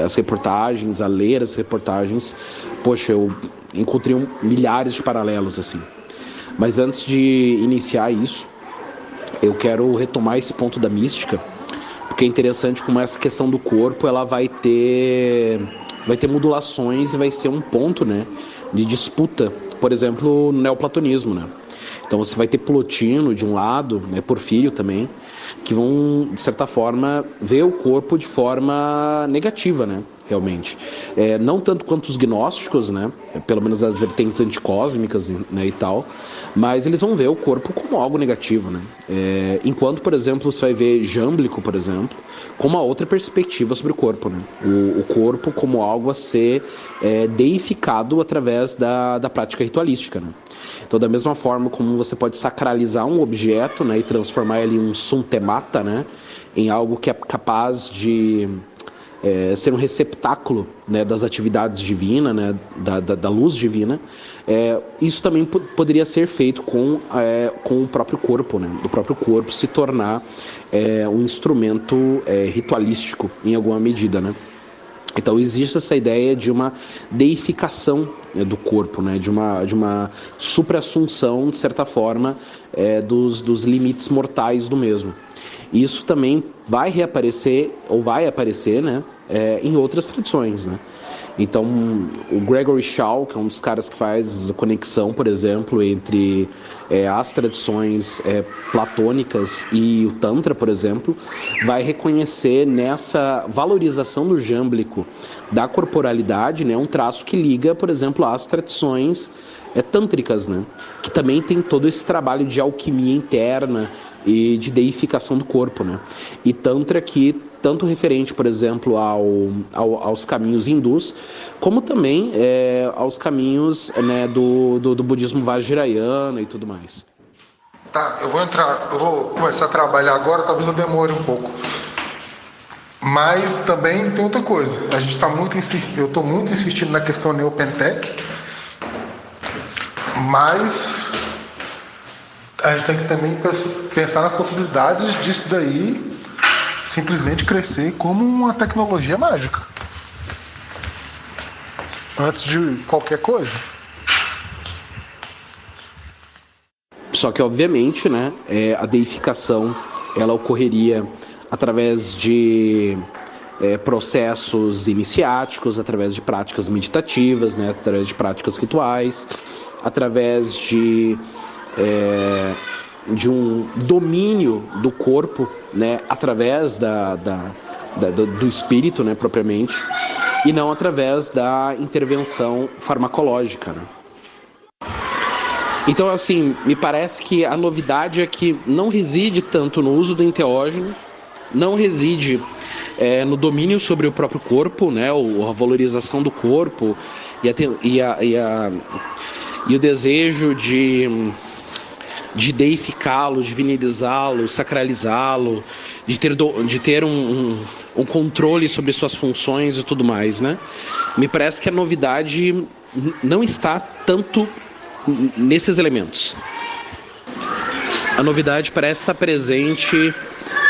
as reportagens, a ler as reportagens, poxa, eu encontrei milhares de paralelos, assim. Mas antes de iniciar isso, eu quero retomar esse ponto da mística, porque é interessante como essa questão do corpo, ela vai ter modulações e vai ser um ponto, né, de disputa, por exemplo, no neoplatonismo, né? Então você vai ter Plotino de um lado, né, Porfírio também, que vão, de certa forma, ver o corpo de forma negativa, né? Realmente. Não tanto quanto os gnósticos, né? Pelo menos as vertentes anticósmicas, né, e tal, mas eles vão ver o corpo como algo negativo, né? Enquanto, por exemplo, você vai ver Jâmblico, por exemplo, com uma outra perspectiva sobre o corpo, né? O corpo como algo a ser deificado através da prática ritualística, né? Então, da mesma forma como você pode sacralizar um objeto, né, e transformar ele em um suntemata, né, em algo que é capaz de ser um receptáculo, né, das atividades divinas, né, da luz divina, isso também poderia ser feito com o próprio corpo, né, do próprio corpo se tornar um instrumento ritualístico em alguma medida, né. Então existe essa ideia de uma deificação, né, do corpo, né, de uma supra-assunção, de certa forma, dos limites mortais do mesmo. Isso também vai reaparecer, ou vai aparecer, né, em outras tradições, né. Então, o Gregory Shaw, que é um dos caras que faz a conexão, por exemplo, entre as tradições platônicas e o Tantra, por exemplo, vai reconhecer nessa valorização do jâmblico da corporalidade, né, um traço que liga, por exemplo, às tradições tântricas, né, que também tem todo esse trabalho de alquimia interna e de deificação do corpo, né. E Tantra que tanto referente, por exemplo, aos caminhos hindus, como também aos caminhos, né, do budismo vajrayana e tudo mais. Tá, eu vou começar a trabalhar agora, talvez eu demore um pouco. Mas também tem outra coisa. Eu estou muito insistindo na questão neopentec, mas a gente tem que também pensar nas possibilidades disso daí simplesmente crescer como uma tecnologia mágica. Antes de qualquer coisa. Só que, obviamente, né, a deificação ela ocorreria através de processos iniciáticos, através de práticas meditativas, né, através de práticas rituais, através de um domínio do corpo, né, através do espírito, né, propriamente, e não através da intervenção farmacológica, né. Então, assim, me parece que a novidade é que não reside tanto no uso do enteógeno, não reside no domínio sobre o próprio corpo, né, ou a valorização do corpo e o desejo de deificá-lo, divinizá-lo, sacralizá-lo, de ter um controle sobre suas funções e tudo mais, né? Me parece que a novidade não está tanto nesses elementos. A novidade parece estar presente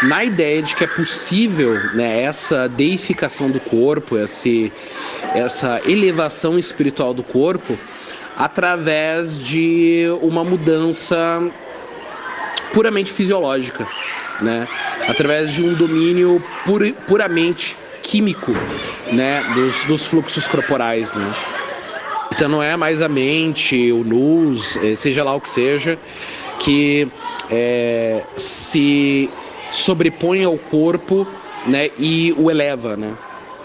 na ideia de que é possível, né, essa deificação do corpo, essa elevação espiritual do corpo, através de uma mudança puramente fisiológica, né? Através de um domínio puramente químico, né, dos fluxos corporais, né? Então não é mais a mente, o nous, seja lá o que seja, que se sobrepõe ao corpo, né, e o eleva, né?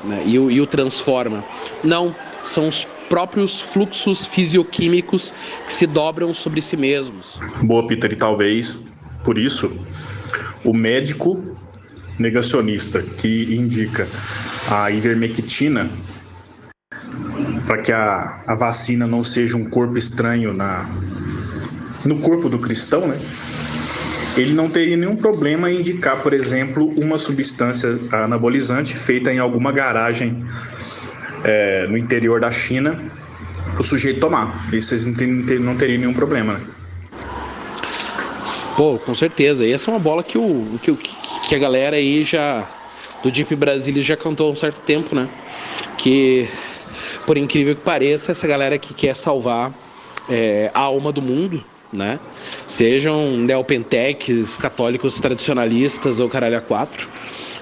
né, e o transforma. Não, são os próprios fluxos fisioquímicos que se dobram sobre si mesmos. Boa, Peter, e talvez por isso o médico negacionista que indica a ivermectina para que a vacina não seja um corpo estranho no corpo do cristão, né? Ele não teria nenhum problema em indicar, por exemplo, uma substância anabolizante feita em alguma garagem no interior da China para o sujeito tomar. Isso não teria nenhum problema, né? Pô, com certeza. E essa é uma bola que a galera aí do Deep Brasilis já cantou há um certo tempo, né? Que, por incrível que pareça, essa galera que quer salvar a alma do mundo, né? Sejam neopenteques, católicos tradicionalistas ou caralho a quatro,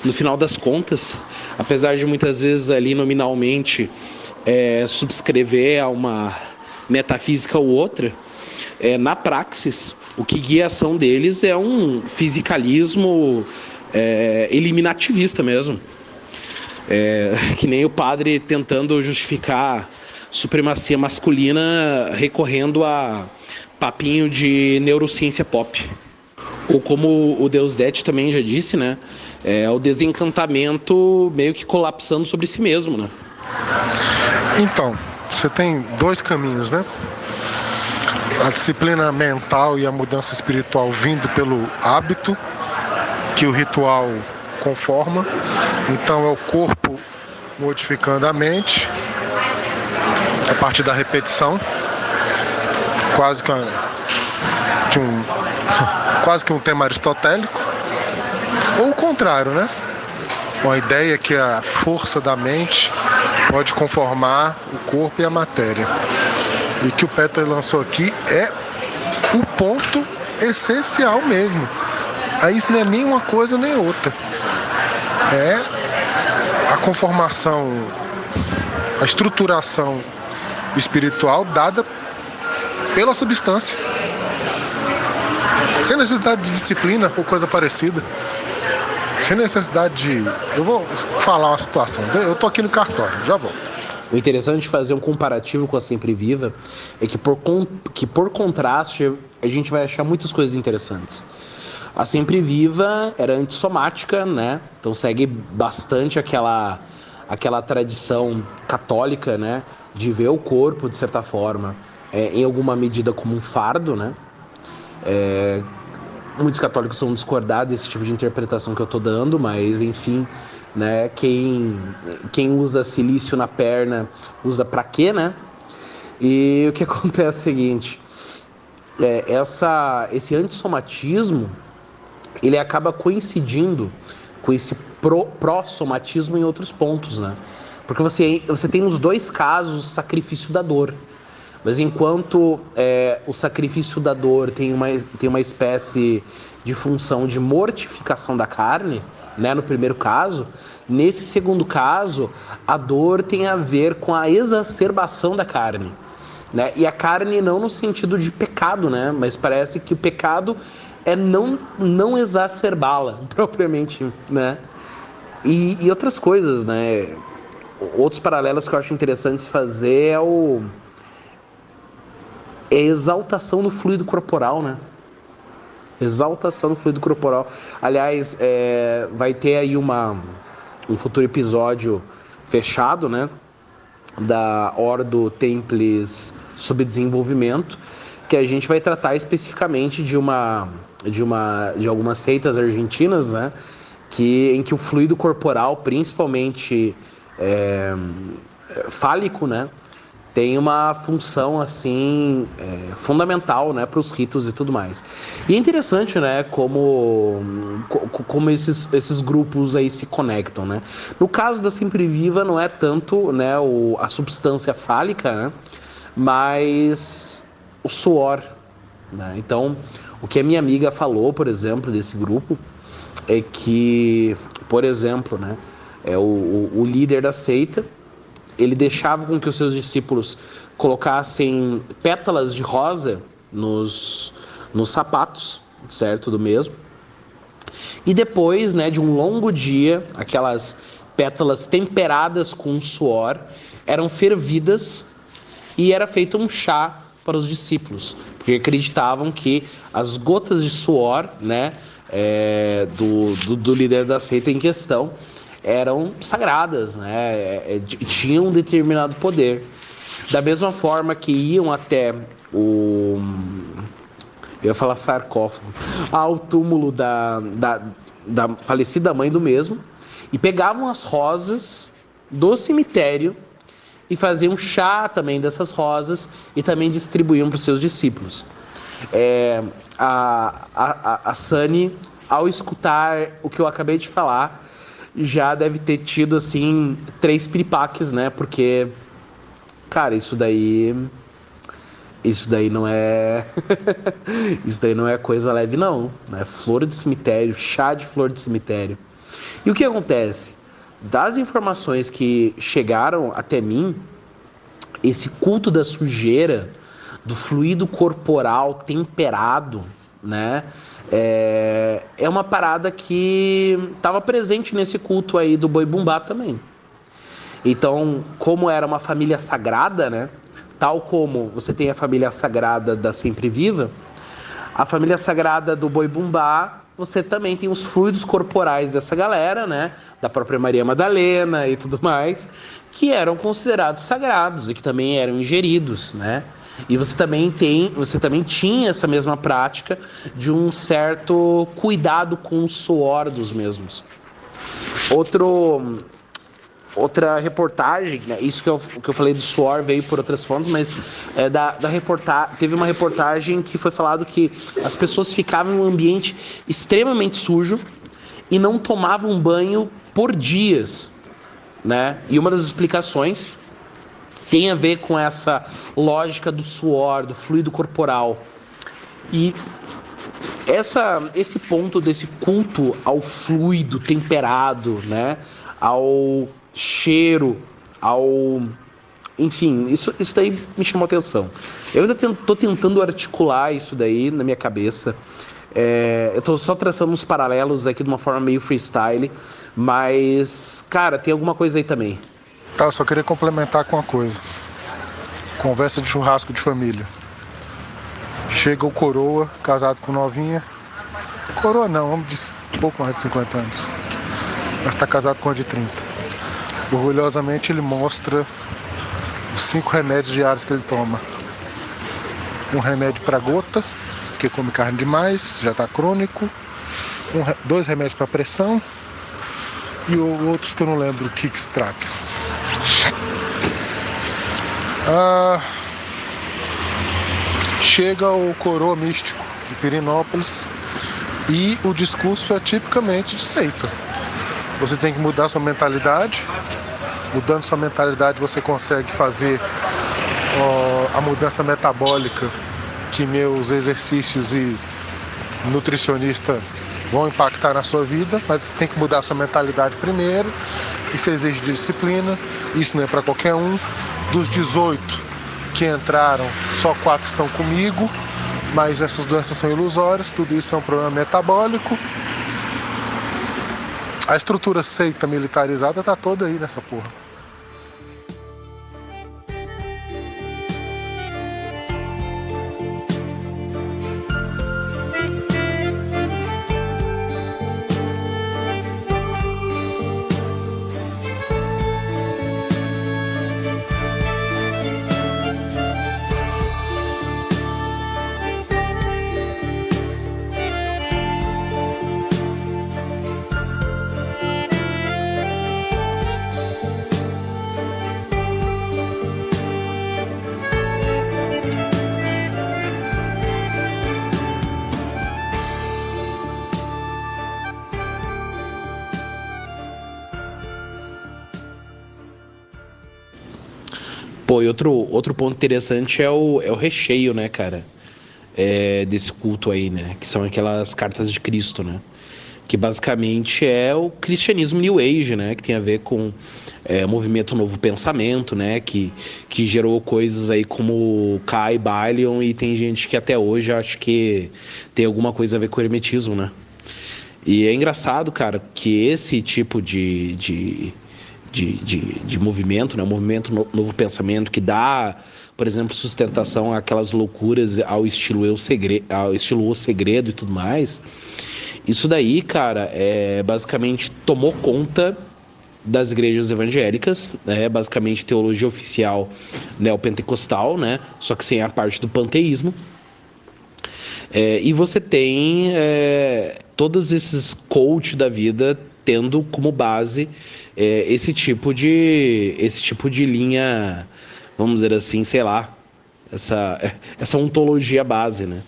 no final das contas, apesar de muitas vezes ali nominalmente subscrever a uma metafísica ou outra, na praxis, o que guia a ação deles é um fisicalismo eliminativista mesmo. Que nem o padre tentando justificar supremacia masculina recorrendo a papinho de neurociência pop. Ou como o Deus Det também já disse, né? O desencantamento meio que colapsando sobre si mesmo, né? Então, você tem dois caminhos, né? A disciplina mental e a mudança espiritual vindo pelo hábito que o ritual conforma. Então é o corpo modificando a mente a partir da repetição, quase que um tema aristotélico, ou o contrário, né? Uma ideia que a força da mente pode conformar o corpo e a matéria. E que o Peter lançou aqui é o ponto essencial mesmo. Aí isso não é nem uma coisa nem outra. É a conformação, a estruturação espiritual dada pela substância. Sem necessidade de disciplina ou coisa parecida. Sem necessidade de... Eu vou falar uma situação. Eu tô aqui no cartório, já volto. O interessante de fazer um comparativo com a Sempre Viva é que por contraste a gente vai achar muitas coisas interessantes. A Sempre Viva era antissomática, né? Então segue bastante aquela tradição católica, né? De ver o corpo, de certa forma, em alguma medida como um fardo, né? Muitos católicos vão discordar desse tipo de interpretação que eu tô dando, mas enfim, né? Quem usa silício na perna usa pra quê, né? E o que acontece é o seguinte, esse antissomatismo, ele acaba coincidindo com esse pró-somatismo em outros pontos, né? Porque você tem nos dois casos o sacrifício da dor. Mas enquanto o sacrifício da dor tem uma espécie de função de mortificação da carne, né, no primeiro caso, nesse segundo caso, a dor tem a ver com a exacerbação da carne. Né? E a carne não no sentido de pecado, né? Mas parece que o pecado é não exacerbá-la propriamente, né? E outras coisas, né? Outros paralelos que eu acho interessantes fazer é a exaltação do fluido corporal, né? Exaltação do fluido corporal. Aliás, vai ter aí um futuro episódio fechado, né? Da Ordo Templis Subdesenvolvimento, que a gente vai tratar especificamente de algumas seitas argentinas, né? Em que o fluido corporal, principalmente fálico, né? Tem uma função assim fundamental, né, para os ritos e tudo mais. E é interessante, né, como esses grupos aí se conectam, né? No caso da Sempre Viva não é tanto, né, a substância fálica, né, mas o suor, né? Então, o que a minha amiga falou, por exemplo, desse grupo é que, por exemplo, né, o líder da seita, ele deixava com que os seus discípulos colocassem pétalas de rosa nos sapatos, certo, do mesmo. E depois, né, de um longo dia, aquelas pétalas temperadas com suor eram fervidas e era feito um chá para os discípulos, porque acreditavam que as gotas de suor, né, do líder da seita em questão eram sagradas, né, tinham um determinado poder. Da mesma forma que iam até eu ia falar sarcófago, ao túmulo da falecida mãe do mesmo, e pegavam as rosas do cemitério e faziam um chá também dessas rosas e também distribuíam para os seus discípulos. A Sunny, ao escutar o que eu acabei de falar, já deve ter tido assim 3 piripaques, né? Porque, cara, isso daí não é isso daí não é coisa leve, não, né? Flor de cemitério, chá de flor de cemitério. E o que acontece? Das informações que chegaram até mim, esse culto da sujeira, do fluido corporal temperado, né? É uma parada que estava presente nesse culto aí do Boi Bumbá também. Então, como era uma família sagrada, né? Tal como você tem a família sagrada da Sempre Viva, a família sagrada do Boi Bumbá, você também tem os fluidos corporais dessa galera, né? Da própria Maria Madalena e tudo mais, que eram considerados sagrados e que também eram ingeridos, né? E você também tinha essa mesma prática de um certo cuidado com o suor dos mesmos. Outra reportagem, né? Isso que eu falei do suor veio por outras fontes, mas teve uma reportagem que foi falado que as pessoas ficavam em um ambiente extremamente sujo e não tomavam banho por dias, né? E uma das explicações tem a ver com essa lógica do suor, do fluido corporal. E esse ponto desse culto ao fluido temperado, né? Ao cheiro, enfim, isso daí me chamou a atenção. Eu ainda estou tentando articular isso daí na minha cabeça. Eu estou só traçando uns paralelos aqui de uma forma meio freestyle, mas, cara, tem alguma coisa aí também. Tá, eu só queria complementar com uma coisa. Conversa de churrasco de família. Chega o coroa, casado com novinha. Coroa não, homem de pouco mais de 50 anos. Mas tá casado com uma de 30. Orgulhosamente ele mostra os 5 remédios diários que ele toma. Um remédio para gota, que come carne demais, já tá crônico. 2 remédios para pressão. E outros que eu não lembro o que se trata. Chega o coroa místico de Pirinópolis e o discurso é tipicamente de seita. Você tem que mudar sua mentalidade. Mudando sua mentalidade você consegue fazer a mudança metabólica que meus exercícios e nutricionista vão impactar na sua vida, mas você tem que mudar sua mentalidade primeiro. Isso exige disciplina, isso não é para qualquer um. Dos 18 que entraram, só 4 estão comigo, mas essas doenças são ilusórias, tudo isso é um problema metabólico. A estrutura seita militarizada tá toda aí nessa porra. Pô, e outro ponto interessante é o recheio, né, cara? Desse culto aí, né? Que são aquelas cartas de Cristo, né? Que basicamente é o cristianismo New Age, né? Que tem a ver com o movimento Novo Pensamento, né? Que gerou coisas aí como Kai Balion, e tem gente que até hoje acha que tem alguma coisa a ver com o hermetismo, né? E é engraçado, cara, que esse tipo de de movimento, né? O movimento Novo Pensamento, que dá, por exemplo, sustentação àquelas loucuras ao estilo O Segredo e tudo mais. Isso daí, cara, basicamente tomou conta das igrejas evangélicas, né? Basicamente teologia oficial neopentecostal, né? Só que sem a parte do panteísmo. E você tem todos esses coach da vida tendo como base esse tipo de linha, vamos dizer assim, sei lá, essa ontologia base, né?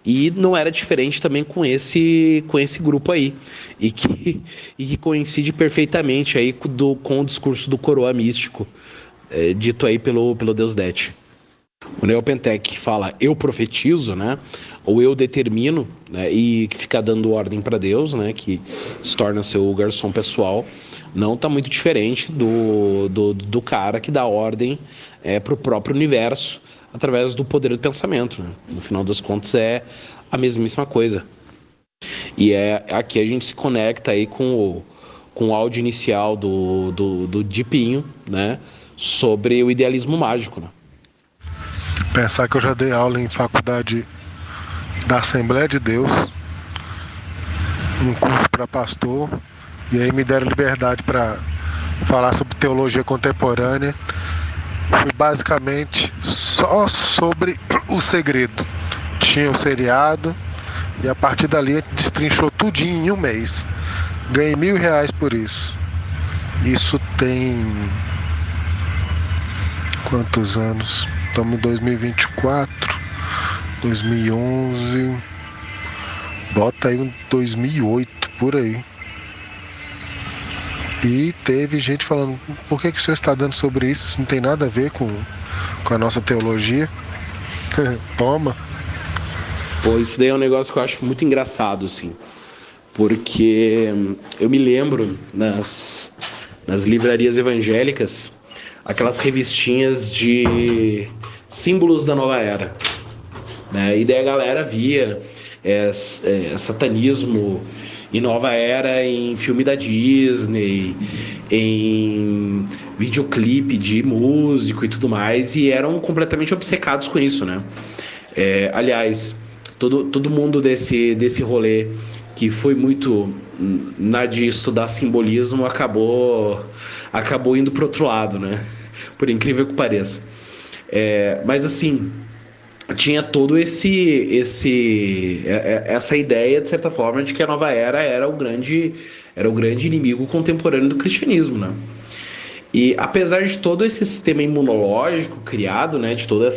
E não era diferente também com esse grupo aí, e que coincide perfeitamente aí com o discurso do coroa místico, dito aí pelo Deus Det. O Neopentec fala eu profetizo, né? Ou eu determino, né? E que fica dando ordem para Deus, né? Que se torna seu garçom pessoal. Não está muito diferente do cara que dá ordem para o próprio universo através do poder do pensamento, né? No final das contas é a mesmíssima coisa. E aqui a gente se conecta aí com o áudio inicial do Dipinho, né? Sobre o idealismo mágico, né? Pensar que eu já dei aula em faculdade da Assembleia de Deus, um curso para pastor, e aí me deram liberdade para falar sobre teologia contemporânea. Foi basicamente só sobre O Segredo. Tinha o seriado e a partir dali destrinchou tudinho em um mês. Ganhei R$1.000 por isso. Isso tem quantos anos? Estamos em 2024, 2011, bota aí um 2008, por aí. E teve gente falando, por que o senhor está dando sobre isso? Isso não tem nada a ver com a nossa teologia. Toma. Pô, isso daí é um negócio que eu acho muito engraçado, assim. Porque eu me lembro nas livrarias evangélicas, aquelas revistinhas de símbolos da nova era, né? E daí a galera via satanismo e nova era em filme da Disney, em videoclipe de músico e tudo mais, e eram completamente obcecados com isso, né? Aliás, todo mundo desse rolê que foi muito de estudar simbolismo acabou indo pro outro lado, né? Por incrível que pareça. Mas assim, tinha todo essa ideia, de certa forma, de que a nova era era o grande inimigo contemporâneo do cristianismo, né? E apesar de todo esse sistema imunológico criado, né, de toda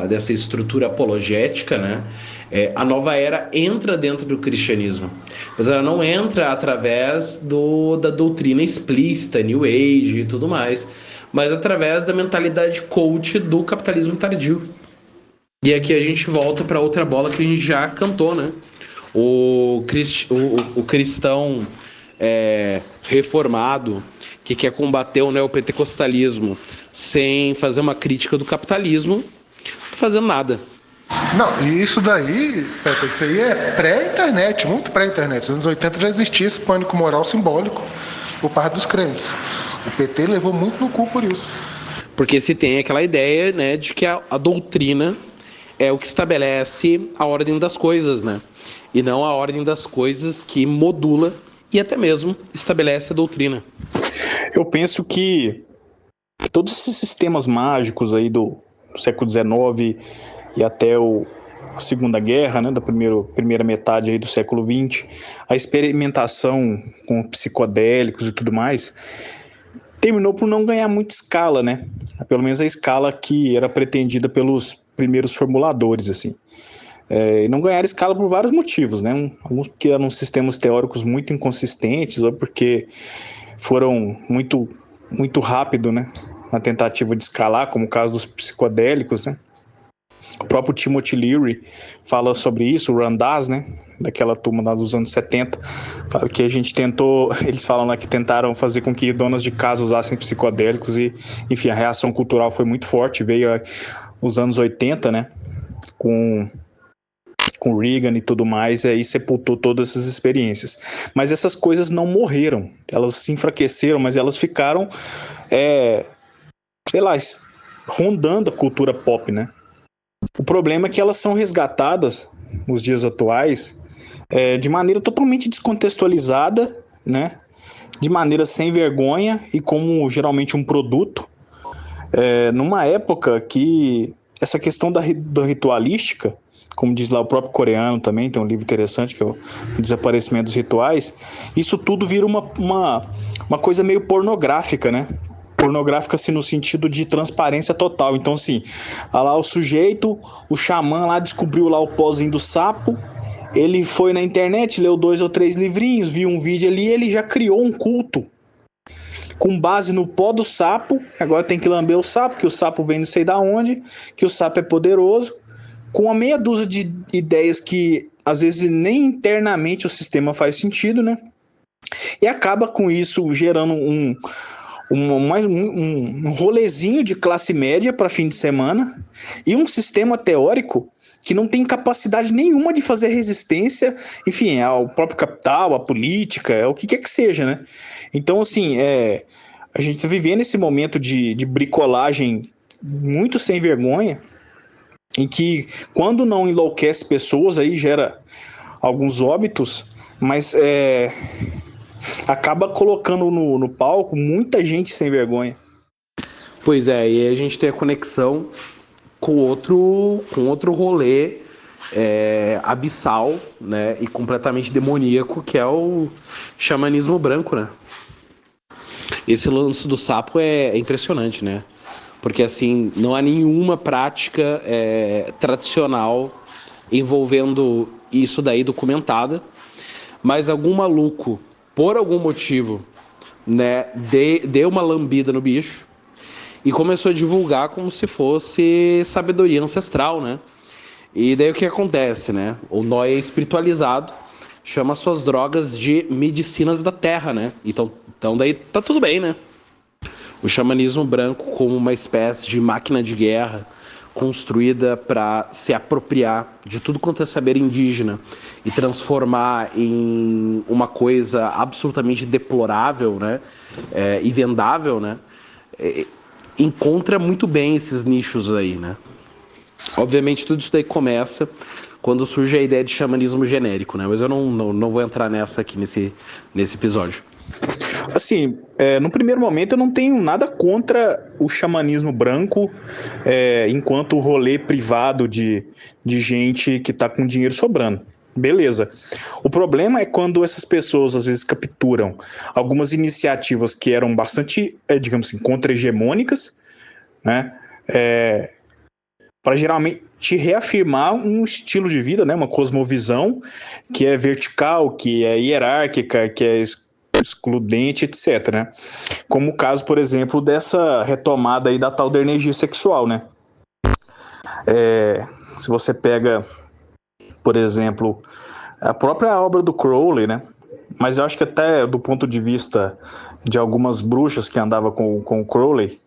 dessa estrutura apologética, né, a nova era entra dentro do cristianismo, mas ela não entra através da doutrina explícita, New Age e tudo mais, mas através da mentalidade coach do capitalismo tardio. E aqui a gente volta para outra bola que a gente já cantou, né? O cristão reformado que quer combater o neopentecostalismo sem fazer uma crítica do capitalismo, não tá fazendo nada. Não, e isso daí, Pepe, isso aí é pré-internet, muito pré-internet. Nos anos 80 já existia esse pânico moral simbólico por parte dos crentes. O PT levou muito no cu por isso. Porque se tem aquela ideia, né, de que a doutrina é o que estabelece a ordem das coisas, né? E não a ordem das coisas que modula e até mesmo estabelece a doutrina. Eu penso que todos esses sistemas mágicos aí do século XIX e até a Segunda Guerra, né, da primeira metade aí do século XX, a experimentação com psicodélicos e tudo mais, terminou por não ganhar muita escala, né? Pelo menos a escala que era pretendida pelos primeiros formuladores, assim. E não ganharam escala por vários motivos, né? Alguns porque eram sistemas teóricos muito inconsistentes, ou porque foram muito, muito rápido, né, na tentativa de escalar, como o caso dos psicodélicos, né? O próprio Timothy Leary fala sobre isso, o Randaz, né, daquela turma lá dos anos 70, fala que a gente tentou, eles falam lá que tentaram fazer com que donas de casa usassem psicodélicos e, enfim, a reação cultural foi muito forte, veio os anos 80, né, com com Reagan e tudo mais, aí sepultou todas essas experiências. Mas essas coisas não morreram, elas se enfraqueceram, mas elas ficaram, sei lá, rondando a cultura pop, né? O problema é que elas são resgatadas nos dias atuais de maneira totalmente descontextualizada, né? De maneira sem vergonha e como geralmente um produto, numa época que essa questão da ritualística, como diz lá o próprio coreano também, tem um livro interessante que é o Desaparecimento dos Rituais, isso tudo vira uma coisa meio pornográfica, né? Pornográfica assim, no sentido de transparência total. Então assim, lá o sujeito, o xamã lá descobriu lá o pozinho do sapo, ele foi na internet, leu 2 ou 3 livrinhos, viu um vídeo ali, ele já criou um culto com base no pó do sapo. Agora tem que lamber o sapo, que o sapo vem não sei da onde, que o sapo é poderoso, com uma meia dúzia de ideias que às vezes nem internamente o sistema faz sentido, né? E acaba com isso gerando um rolezinho de classe média para fim de semana e um sistema teórico que não tem capacidade nenhuma de fazer resistência, enfim, ao próprio capital, à política, o que quer que seja, né? Então, assim, a gente está vivendo esse momento de bricolagem muito sem vergonha, em que, quando não enlouquece pessoas, aí gera alguns óbitos, mas acaba colocando no palco muita gente sem vergonha. Pois é, e aí a gente tem a conexão com outro rolê abissal, né, e completamente demoníaco, que é o xamanismo branco, né? Esse lance do sapo é impressionante, né? Porque assim, não há nenhuma prática tradicional envolvendo isso daí documentada, mas algum maluco, por algum motivo, né, deu uma lambida no bicho e começou a divulgar como se fosse sabedoria ancestral, né? E daí o que acontece, né? O nóia espiritualizado chama suas drogas de medicinas da terra, né? Então daí tá tudo bem, né? O xamanismo branco como uma espécie de máquina de guerra construída para se apropriar de tudo quanto é saber indígena e transformar em uma coisa absolutamente deplorável, né? E vendável, né? Encontra muito bem esses nichos aí, né? Obviamente tudo isso daí começa quando surge a ideia de xamanismo genérico, né? Mas eu não vou entrar nessa aqui nesse episódio. Assim, no primeiro momento eu não tenho nada contra o xamanismo branco enquanto rolê privado de gente que tá com dinheiro sobrando. Beleza. O problema é quando essas pessoas às vezes capturam algumas iniciativas que eram bastante, digamos assim, contra-hegemônicas, né? Para geralmente reafirmar um estilo de vida, né? Uma cosmovisão que é vertical, que é hierárquica, que é excludente, etc, né? Como o caso, por exemplo, dessa retomada aí da tal da energia sexual, né? Se você pega, por exemplo, a própria obra do Crowley, né? Mas eu acho que até do ponto de vista de algumas bruxas que andavam com o Crowley,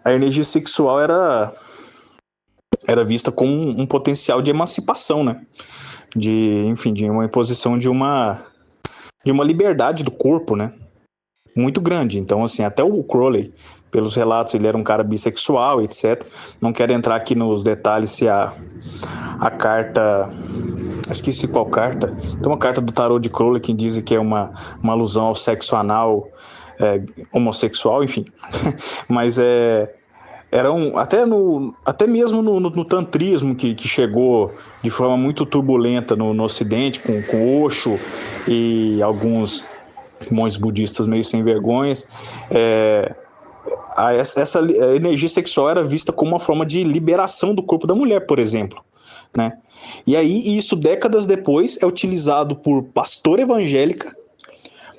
a energia sexual era vista como um potencial de emancipação, né? De uma imposição de uma liberdade do corpo, né? Muito grande. Então, assim, até o Crowley, pelos relatos, ele era um cara bissexual, etc. Não quero entrar aqui nos detalhes se a carta... Esqueci qual carta. Tem uma carta do tarô de Crowley que diz que é uma alusão ao sexo anal homossexual, enfim. Mas até mesmo no tantrismo que chegou de forma muito turbulenta no Ocidente, com Osho e alguns monges budistas meio sem vergonhas, essa energia sexual era vista como uma forma de liberação do corpo da mulher, por exemplo, né? E aí isso, décadas depois, é utilizado por pastora evangélica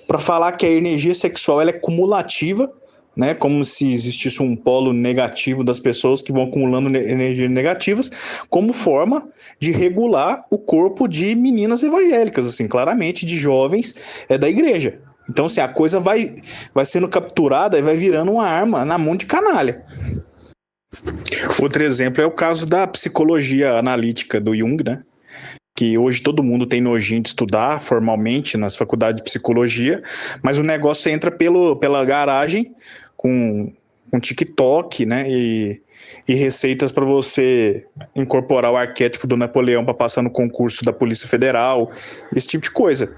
para falar que a energia sexual ela é cumulativa, né, como se existisse um polo negativo das pessoas que vão acumulando energias negativas, como forma de regular o corpo de meninas evangélicas, assim, claramente de jovens da igreja. Então, assim, a coisa vai sendo capturada e vai virando uma arma na mão de canalha. Outro exemplo é o caso da psicologia analítica do Jung, né, que hoje todo mundo tem nojinho de estudar formalmente nas faculdades de psicologia, mas o negócio entra pela garagem com TikTok, né, e receitas para você incorporar o arquétipo do Napoleão para passar no concurso da Polícia Federal, esse tipo de coisa.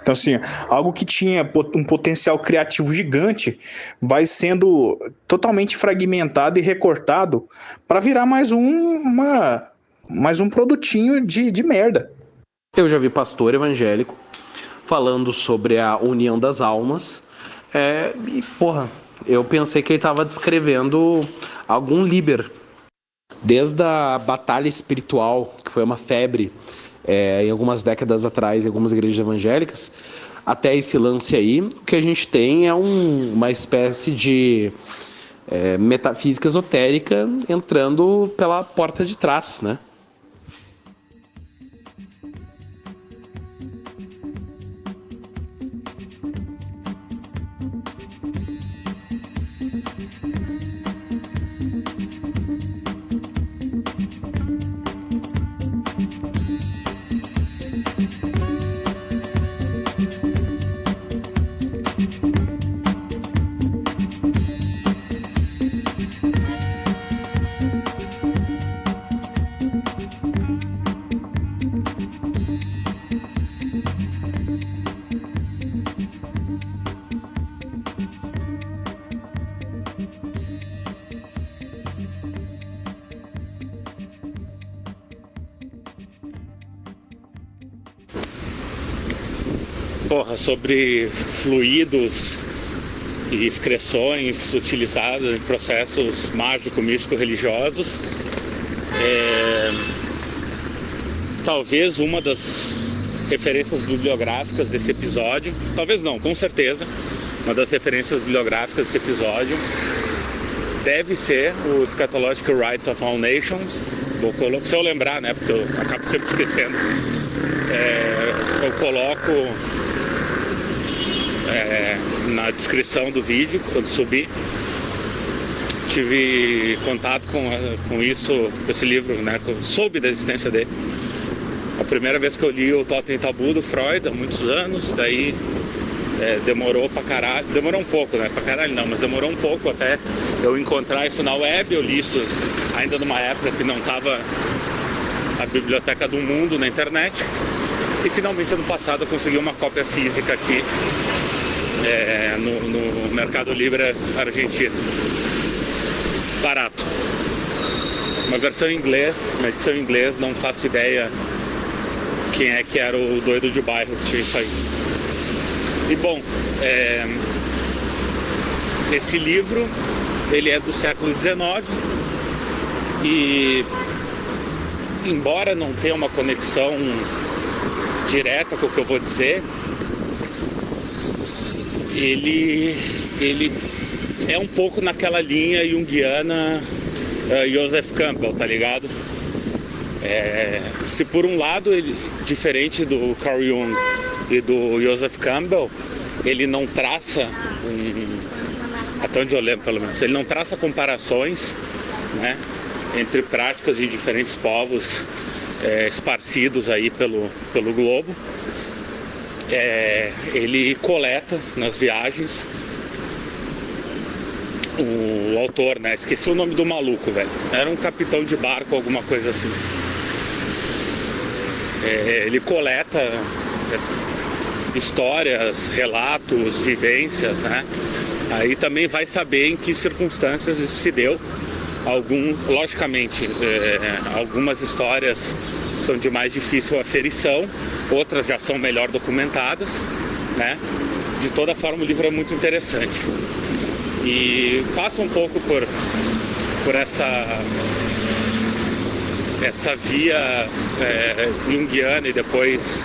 Então, assim, algo que tinha um potencial criativo gigante vai sendo totalmente fragmentado e recortado para virar mais um produtinho de merda. Eu já vi pastor evangélico falando sobre a união das almas, e, porra, eu pensei que ele estava descrevendo algum líber. Desde a batalha espiritual, que foi uma febre em algumas décadas atrás em algumas igrejas evangélicas, até esse lance aí, o que a gente tem é uma espécie de metafísica esotérica entrando pela porta de trás, né? Sobre fluidos e excreções utilizados em processos mágico-místico-religiosos. Talvez uma das referências bibliográficas desse episódio, talvez não, com certeza, uma das referências bibliográficas desse episódio deve ser o Eschatological Rites of All Nations. Se eu lembrar, né, porque eu acabo sempre esquecendo, eu coloco na descrição do vídeo quando subir. Tive contato com esse livro, né? Soube da existência dele. A primeira vez que eu li o Totem e Tabu do Freud, há muitos anos, daí demorou pra caralho. Demorou um pouco, né? Pra caralho não, mas demorou um pouco até eu encontrar isso na web. Eu li isso ainda numa época que não tava a Biblioteca do Mundo na internet. E finalmente ano passado eu consegui uma cópia física aqui no Mercado Livre argentino. Barato. Uma versão em inglês, uma edição em inglês, não faço ideia quem é que era o doido de bairro que tinha isso aí. E bom, esse livro, ele é do século XIX e, embora não tenha uma conexão direta com o que eu vou dizer, ele é um pouco naquela linha junguiana Joseph Campbell, tá ligado? Se por um lado, ele, diferente do Carl Jung e do Joseph Campbell, ele não traça, até onde eu lembro pelo menos, ele não traça comparações, né, entre práticas de diferentes povos esparcidos aí pelo globo. Ele coleta nas viagens. O autor, né? Esqueci o nome do maluco, velho. Era um capitão de barco, alguma coisa assim. Ele coleta histórias, relatos, vivências, né? Aí também vai saber em que circunstâncias isso se deu. Logicamente, algumas histórias são de mais difícil aferição, outras já são melhor documentadas, né? De toda forma, o livro é muito interessante e passa um pouco por essa via junguiana e depois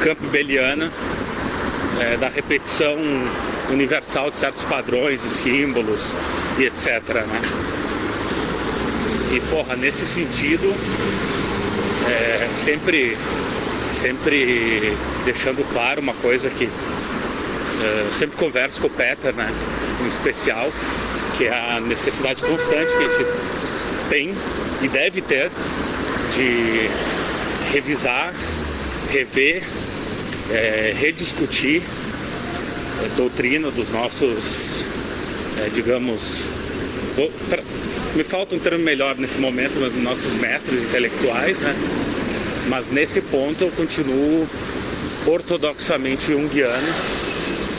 campbelliana, da repetição universal de certos padrões e símbolos e etc, né? E porra, nesse sentido, sempre deixando claro uma coisa que eu sempre converso com o Peter, né, em especial, que é a necessidade constante que a gente tem e deve ter de revisar, rever, rediscutir a doutrina dos nossos, digamos, me falta um termo melhor nesse momento, mas dos nossos mestres intelectuais, né? Mas nesse ponto eu continuo ortodoxamente junguiano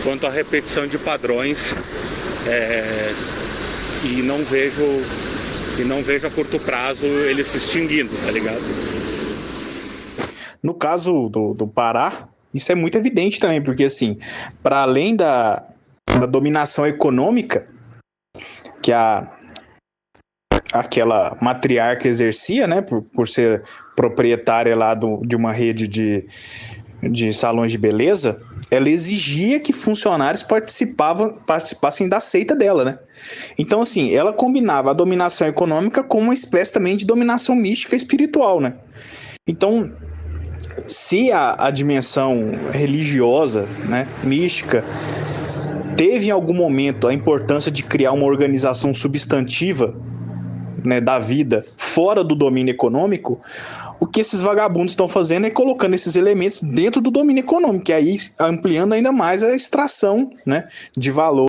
quanto à repetição de padrões, e não vejo a curto prazo ele se extinguindo, tá ligado? No caso do Pará, isso é muito evidente também, porque assim, para além da dominação econômica que aquela matriarca exercia, né, por ser proprietária lá de uma rede de salões de beleza, ela exigia que funcionários participassem da seita dela, né? Então, assim, ela combinava a dominação econômica com uma espécie também de dominação mística e espiritual, né? Então, se a dimensão religiosa, né, mística, teve em algum momento a importância de criar uma organização substantiva, né, da vida fora do domínio econômico, o que esses vagabundos estão fazendo é colocando esses elementos dentro do domínio econômico, e aí ampliando ainda mais a extração, né, de valor